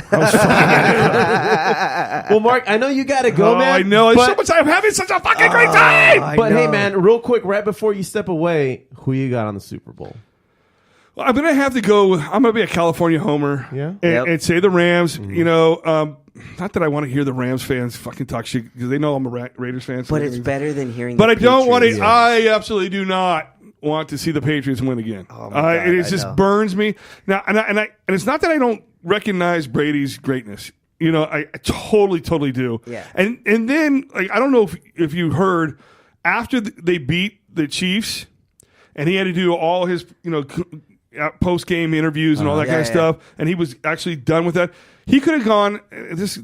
Well, Mark, I know you got to go, man. I know. I'm having such a fucking great time. But hey, man, real quick, right before you step away, who you got on the Super Bowl? Well, I'm going to have to go. I'm going to be a California homer. Yeah. And say the Rams. Not that I want to hear the Rams fans fucking talk shit because they know I'm a Raiders fan. But it's better than hearing. But the I don't want to. Patriots. I absolutely do not want to see the Patriots win again. Oh my God, it just burns me now, and it's not that I don't recognize Brady's greatness. I totally do. Yeah. And then I don't know if you heard after they beat the Chiefs, and he had to do all his post game interviews and all that kind of stuff, and he was actually done with that. He could have gone. This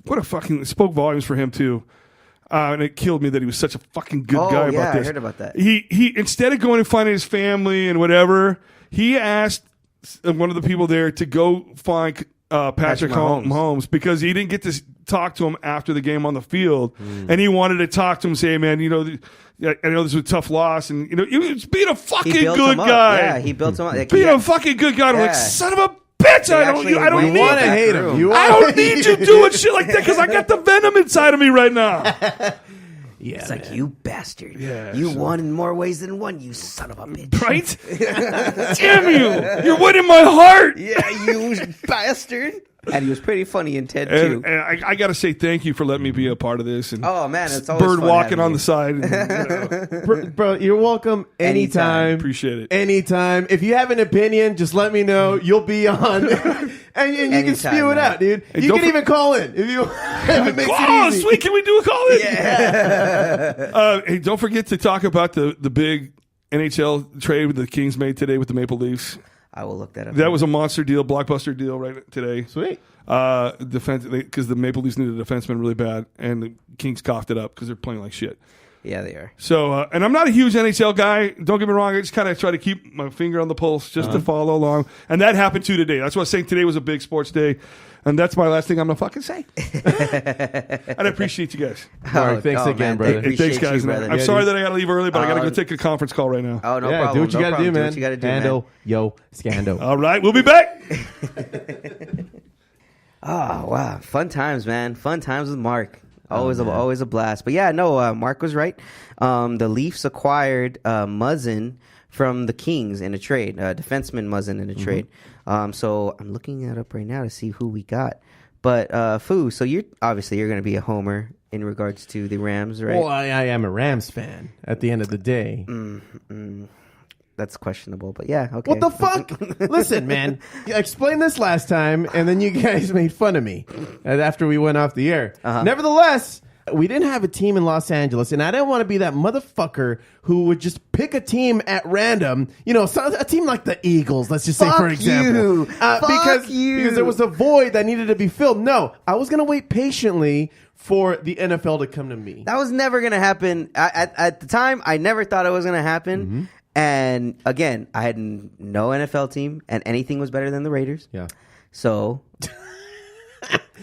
what a fucking spoke volumes for him too. And it killed me that he was such a fucking good guy about this. I heard about that. He instead of going and finding his family and whatever, he asked one of the people there to go find Patrick Mahomes because he didn't get to talk to him after the game on the field, and he wanted to talk to him, say, "Man, I know this was a tough loss, and he was being a fucking good guy. Yeah, he built him up. Being a fucking good guy. I'm like, son of a bitch! I don't want to hate him. I don't need you doing shit like that because I got the venom inside of me right now. Yeah, it's like, you bastard. Yeah, you won in more ways than one, you son of a bitch. Right? Damn you! You're winning my heart. Yeah, you bastard. And he was pretty funny in Ted too. And I got to say thank you for letting me be a part of this. And oh man, it's always bird fun walking on you. the side. And, Bro, you're welcome anytime. Appreciate it. Anytime. If you have an opinion, just let me know. You'll be on, and you can spew it out, dude. Hey, you can even call in if you. If it makes it easy. Sweet! Can we do a call in? Yeah. Hey, don't forget to talk about the big NHL trade the Kings made today with the Maple Leafs. I will look that up. That was a monster deal, blockbuster deal right today. Sweet. Defense because the Maple Leafs needed a defenseman really bad, and the Kings coughed it up because they're playing like shit. Yeah, they are. So, and I'm not a huge NHL guy. Don't get me wrong. I just kind of try to keep my finger on the pulse just to follow along. And that happened too today. That's what I was saying. Today was a big sports day. And that's my last thing I'm going to fucking say. And I appreciate you guys. All right, thanks again, brother. Hey, thanks, guys. You, brother. I'm sorry that I got to leave early, but I got to go take a conference call right now. Oh, no problem. Do what you got to do, man. Do what you got to do, Handle, man. yo, scando. All right, we'll be back. Oh, wow. Fun times, man. Fun times with Mark. Always a blast. But yeah, no, Mark was right. The Leafs acquired Muzzin from the Kings in a trade, defenseman Muzzin in a trade. So I'm looking that up right now to see who we got. But Foo, so you're going to be a homer in regards to the Rams, right? Well, I am a Rams fan at the end of the day. That's questionable, but yeah, okay. What the fuck? Listen, man, I explained this last time, and then you guys made fun of me after we went off the air. Nevertheless, we didn't have a team in Los Angeles, and I didn't want to be that motherfucker who would just pick a team at random. A team like the Eagles, let's just say, for example. Because there was a void that needed to be filled. No, I was going to wait patiently for the NFL to come to me. That was never going to happen. At the time, I never thought it was going to happen. And again, I had no NFL team, and anything was better than the Raiders. Yeah. So,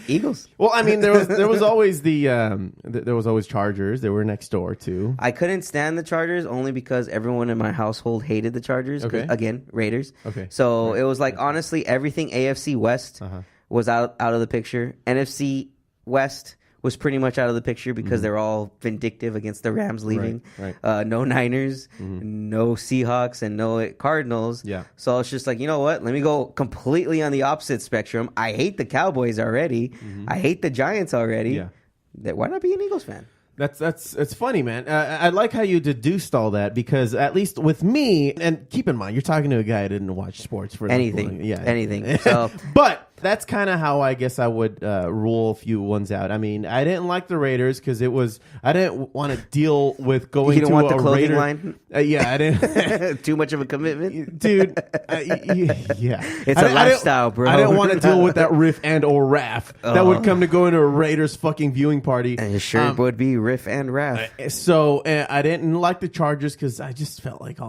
Eagles. Well, I mean, there was always there was always Chargers. They were next door too. I couldn't stand the Chargers only because everyone in my household hated the Chargers. Okay. Again, Raiders. Okay. So it was like honestly everything AFC West was out of the picture. NFC West was pretty much out of the picture because they're all vindictive against the Rams leaving. Right. No Niners, no Seahawks, and no Cardinals. Yeah. So it's just like, you know what? Let me go completely on the opposite spectrum. I hate the Cowboys already. I hate the Giants already. Yeah. Why not be an Eagles fan? It's funny, man. I like how you deduced all that because at least with me, and keep in mind, you're talking to a guy who didn't watch sports for anything. Yeah, anything. So, but That's kind of how I guess I would rule a few ones out. I mean, I didn't like the Raiders because I didn't want to deal with going to want the a clothing Raider line? Yeah, I didn't. Too much of a commitment? Dude, yeah. It's a lifestyle, bro. I didn't want to deal with that riff and or raff that would come to go into a Raiders fucking viewing party. And it sure would be riff and raff. So I didn't like the Chargers because I just felt like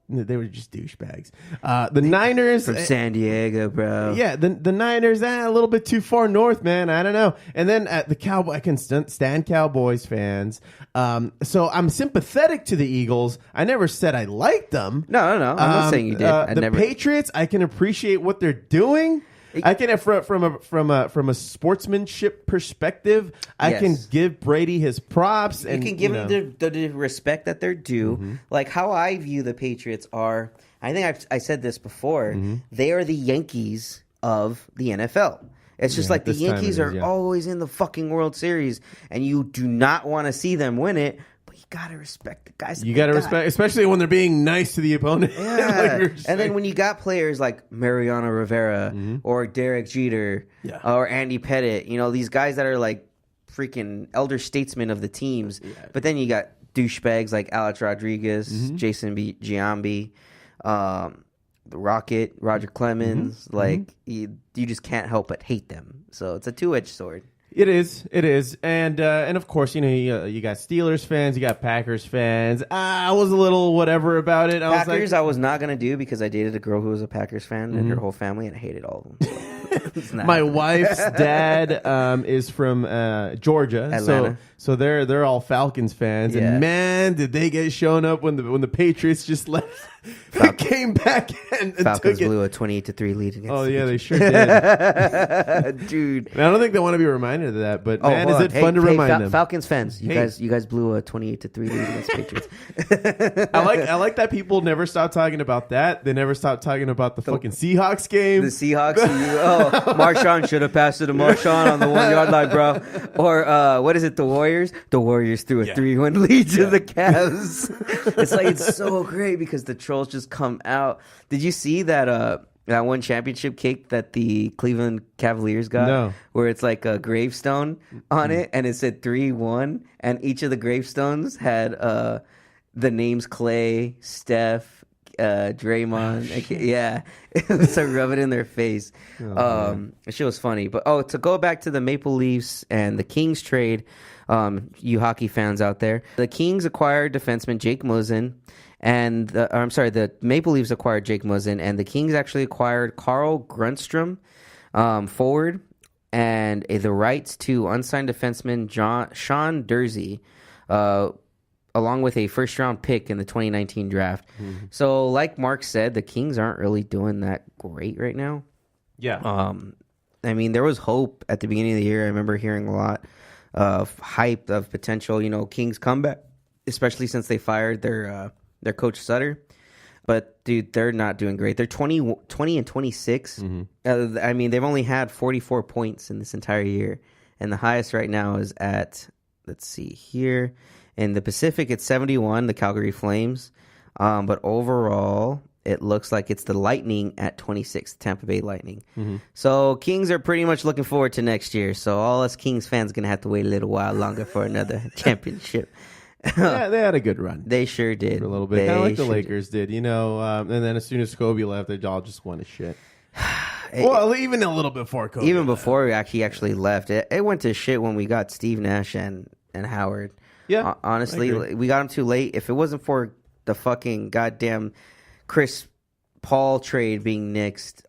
they were just douchebags. The Niners from San Diego, bro. Yeah, the Niners, a little bit too far north, man. I don't know. And then the Cowboy, I can stand Cowboys fans. So I'm sympathetic to the Eagles. I never said I liked them. No. I'm not saying you did. Patriots, I can appreciate what they're doing. I can, from a sportsmanship perspective, I can give Brady his props. You can give them the respect that they're due. Mm-hmm. Like how I view the Patriots are, I think I said this before, they are the Yankees of the NFL. It's just like the Yankees are always in the fucking World Series, and you do not want to see them win it. You gotta respect the guys. You gotta respect, especially when they're being nice to the opponent. Yeah. And then when you got players like Mariano Rivera or Derek Jeter or Andy Pettit, these guys that are like freaking elder statesmen of the teams. Yeah. But then you got douchebags like Alex Rodriguez, Jason Giambi, the Rocket, Roger Clemens. Like you just can't help but hate them. So it's a two-edged sword. It is, and of course, you got Steelers fans, you got Packers fans. I was a little whatever about it. I was not gonna do because I dated a girl who was a Packers fan and her whole family, and I hated all of them. My wife's dad is from Georgia, Atlanta. So they're all Falcons fans, and man, did they get shown up when the Patriots just left. Came back and Falcons took it. blew a 28-3 lead against. Oh yeah, they sure did, dude. And I don't think they want to be reminded of that, but man, is it fun to remind them? Falcons fans, you guys blew a 28-3 lead against Patriots. I like that people never stop talking about that. They never stop talking about the fucking Seahawks game. The Seahawks. Marshawn should have passed it to Marshawn on the 1 yard line, bro. Or what is it? The Warriors. The Warriors threw a 3-1 lead to the Cavs. It's so great because the trolls just come out. Did you see that one championship cake that the Cleveland Cavaliers got? No. Where it's like a gravestone on it and it said 3-1 and each of the gravestones had the names Clay, Steph, Draymond. Yeah. So rub it in their face. That shit was funny. But to go back to the Maple Leafs and the Kings trade, you hockey fans out there, the Kings acquired defenseman Jake Muzzin. And the Maple Leafs acquired Jake Muzzin, and the Kings actually acquired Carl Grundstrom, forward, and the rights to unsigned defenseman Sean Dursey, along with a first-round pick in the 2019 draft. Mm-hmm. So, like Mark said, the Kings aren't really doing that great right now. Yeah. I mean, there was hope at the beginning of the year. I remember hearing a lot of hype of potential, Kings comeback, especially since they fired their coach Sutter. But dude, they're not doing great. They're 20 and 26. Mm-hmm. I mean, they've only had 44 points in this entire year, and the highest right now is at, let's see here, in the Pacific it's 71, the Calgary Flames. But overall, it looks like it's the Lightning at 26, Tampa Bay Lightning. Mm-hmm. So Kings are pretty much looking forward to next year. So all us Kings fans gonna have to wait a little while longer for another championship. Yeah, they had a good run. They sure did. For a little bit. Kind of like the Lakers did, and then as soon as Kobe left, they all just won a shit. Well, even a little before Kobe. Even before he actually left. It went to shit when we got Steve Nash and Howard. Yeah. Honestly, we got him too late. If it wasn't for the fucking goddamn Chris Paul trade being nixed,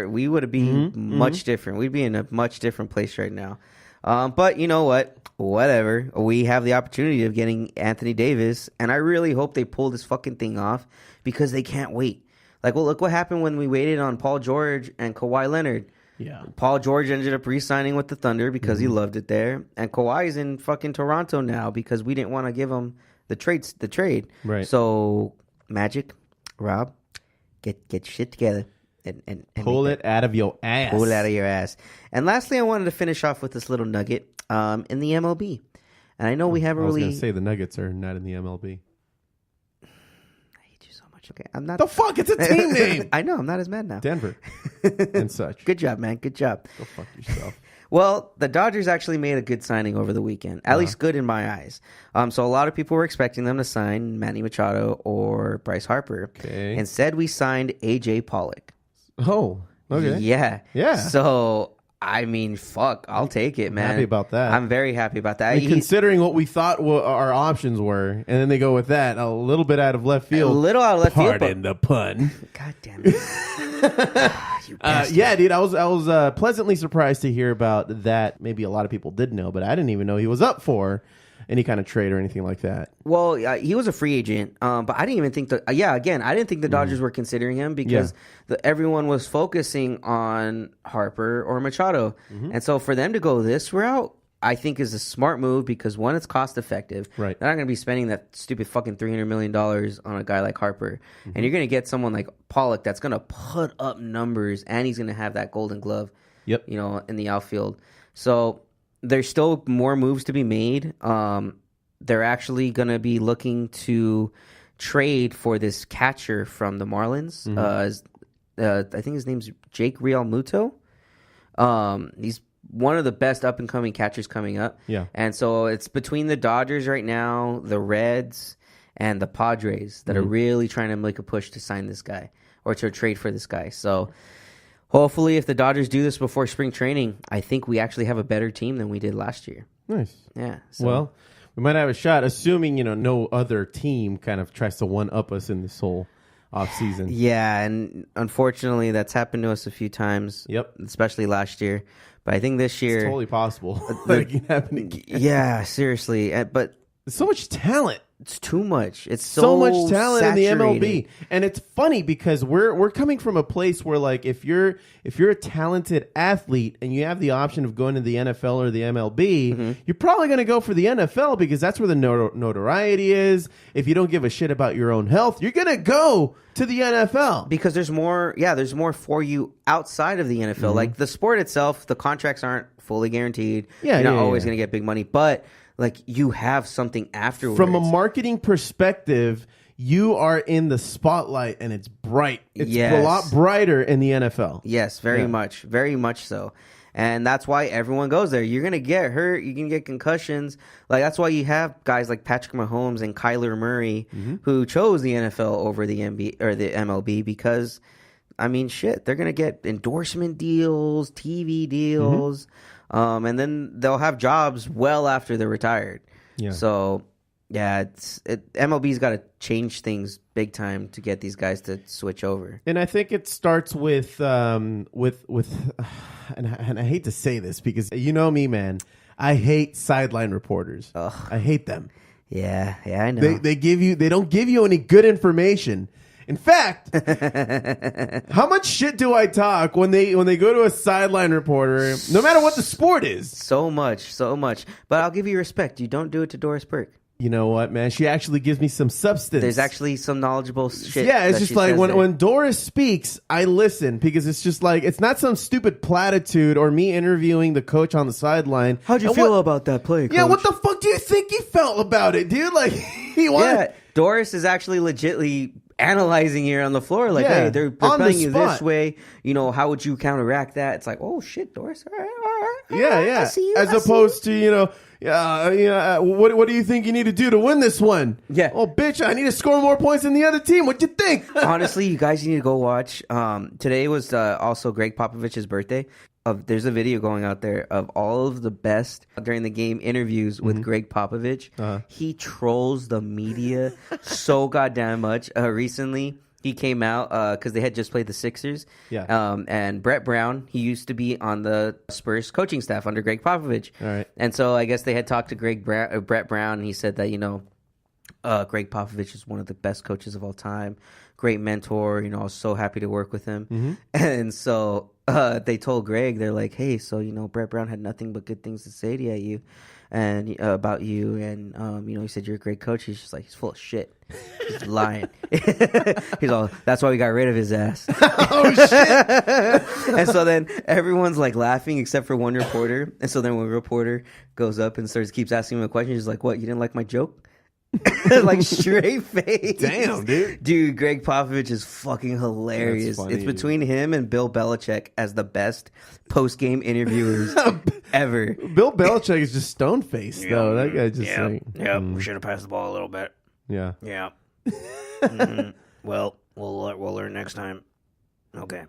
we would have been much different. We'd be in a much different place right now. But you know what? Whatever. We have the opportunity of getting Anthony Davis, and I really hope they pull this fucking thing off because they can't wait. Like, well, look what happened when we waited on Paul George and Kawhi Leonard. Yeah. Paul George ended up re-signing with the Thunder because he loved it there, and Kawhi's in fucking Toronto now because we didn't want to give him the trade. Right. So, Magic, Rob, get shit together. And pull it out of your ass. Pull it out of your ass. And lastly, I wanted to finish off with this little nugget in the MLB. And I know we haven't really... I was going to say the Nuggets are not in the MLB. I hate you so much. Okay, I'm not... The fuck? It's a team name! I know. I'm not as mad now. Denver. and such. Good job, man. Good job. Go fuck yourself. Well, the Dodgers actually made a good signing over the weekend, at least good in my eyes. So a lot of people were expecting them to sign Manny Machado or Bryce Harper. Okay. Instead, we signed AJ Pollock. Oh, okay. Yeah. Yeah. So, I mean, fuck, I'll take it, man. Happy about that. I'm very happy about that. I mean, considering what we thought our options were, and then they go with that, a little bit out of left field. A little out of left field. Pardon the pun. God damn it. Yeah, dude, I was pleasantly surprised to hear about that. Maybe a lot of people did know, but I didn't even know he was up for any kind of trade or anything like that. Well, he was a free agent, but I didn't even think I didn't think the Dodgers were considering him because everyone was focusing on Harper or Machado. And so for them to go this route, I think is a smart move because one, it's cost effective. Right. They're not going to be spending that stupid fucking $300 million on a guy like Harper. And you're going to get someone like Pollock that's going to put up numbers and he's going to have that golden glove, Yep. in the outfield. So there's still more moves to be made. They're actually going to be looking to trade for this catcher from the Marlins. I think his name's Jake Realmuto. He's one of the best up-and-coming catchers coming up. Yeah. And so it's between the Dodgers right now, the Reds, and the Padres that are really trying to make a push to sign this guy or to trade for this guy. So hopefully if the Dodgers do this before spring training, I think we actually have a better team than we did last year. Nice. Yeah. So. Well, we might have a shot, assuming, no other team kind of tries to one-up us in this whole offseason. Yeah, and unfortunately that's happened to us a few times. Yep. Especially last year. But I think this year... It's totally possible that it can happen again. Yeah, seriously. But there's so much talent. It's too much. It's so much talent saturated. in the MLB, and it's funny because we're coming from a place where, like, if you're a talented athlete and you have the option of going to the NFL or the MLB, you're probably going to go for the NFL because that's where the notoriety is. If you don't give a shit about your own health, you're going to go to the NFL because there's more. Yeah, there's more for you outside of the NFL. Like the sport itself, the contracts aren't fully guaranteed. Yeah, you're not always going to get big money, but like you have something afterwards. From a marketing perspective, you are in the spotlight and it's bright. It's a lot brighter in the NFL. Yes, very much so. And that's why everyone goes there. You're going to get hurt. You can get concussions. Like that's why you have guys like Patrick Mahomes and Kyler Murray who chose the NFL over the MLB because, I mean, shit, they're going to get endorsement deals, TV deals. And then they'll have jobs well after they're retired. Yeah. So, yeah, MLB's got to change things big time to get these guys to switch over. And I think it starts with and I hate to say this because you know me, man. I hate sideline reporters. Ugh. I hate them. Yeah, I know. They don't give you any good information. In fact, how much shit do I talk when they go to a sideline reporter, no matter what the sport is? So much. But I'll give you respect. You don't do it to Doris Burke. You know what, man? She actually gives me some substance. There's actually some knowledgeable shit. Yeah, it's just like when Doris speaks, I listen because it's just like it's not some stupid platitude or me interviewing the coach on the sideline. How'd you feel about that play, coach? Yeah, what the fuck do you think he felt about it, dude? Like he wanted. Yeah, Doris is actually legitly analyzing here on the floor, like, hey, they're playing you this way. How would you counteract that? It's like, oh shit, Doris. All right. Yeah. As opposed to what do you think you need to do to win this one? Yeah. Oh, bitch, I need to score more points than the other team. What you think? Honestly, you guys need to go watch. Today was also Greg Popovich's birthday. There's a video going out there of all of the best during the game interviews with Greg Popovich. He trolls the media so goddamn much. Recently, he came out because they had just played the Sixers. Yeah. And Brett Brown, he used to be on the Spurs coaching staff under Greg Popovich. All right. And so I guess they had talked to Brett Brown, and he said that, Greg Popovich is one of the best coaches of all time. Great mentor. I was so happy to work with him. And so they told Greg, they're like, hey, so, Brett Brown had nothing but good things to say to you and about you. And, he said you're a great coach. He's just like, he's full of shit. He's lying. He's all, that's why we got rid of his ass. Oh, shit. And so then everyone's like laughing except for one reporter. And so then when a reporter goes up and keeps asking him a question, he's like, what, you didn't like my joke? Like straight face. Damn, dude. Dude, Greg Popovich is fucking hilarious. Funny, it's between him and Bill Belichick as the best post-game interviewers ever. Bill Belichick is just stone faced though. That guy just We should have passed the ball a little bit. yeah. Yeah. Well, we'll learn next time. Okay.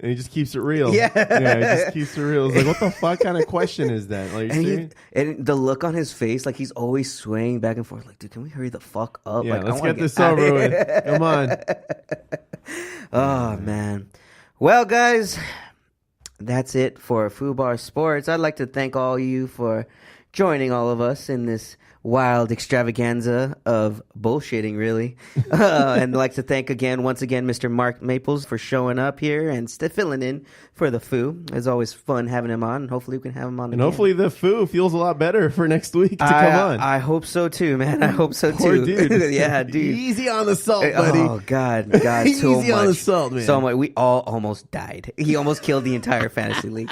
And he just keeps it real. Yeah. He just keeps it real. It's like, what the fuck kind of question is that? Like, and the look on his face, like he's always swaying back and forth. Like, dude, can we hurry the fuck up? yeah, Like, let's get this over with. Come on. Oh man. Well, guys, that's it for Foobar Sports. I'd like to thank all you for joining all of us in this wild extravaganza of bullshitting, really. And I'd like to thank once again, Mr. Mark Maples for showing up here and filling in for the Foo. It's always fun having him on. Hopefully we can have him on And again. hopefully the Foo feels a lot better for next week to come on. I hope so too, man. I hope so Poor too. dude. Yeah, dude. Easy on the salt, buddy. Oh God, so Easy much. on the salt, man. So much. We all almost died. He almost killed the entire fantasy league.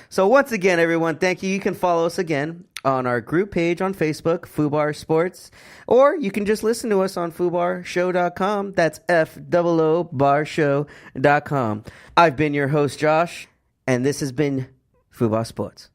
So once again, everyone, thank you. You can follow us again on our group page on Facebook, Foobar Sports, or you can just listen to us on FoobarShow.com. That's FOOBarshow.com. I've been your host, Josh, and this has been Foobar Sports.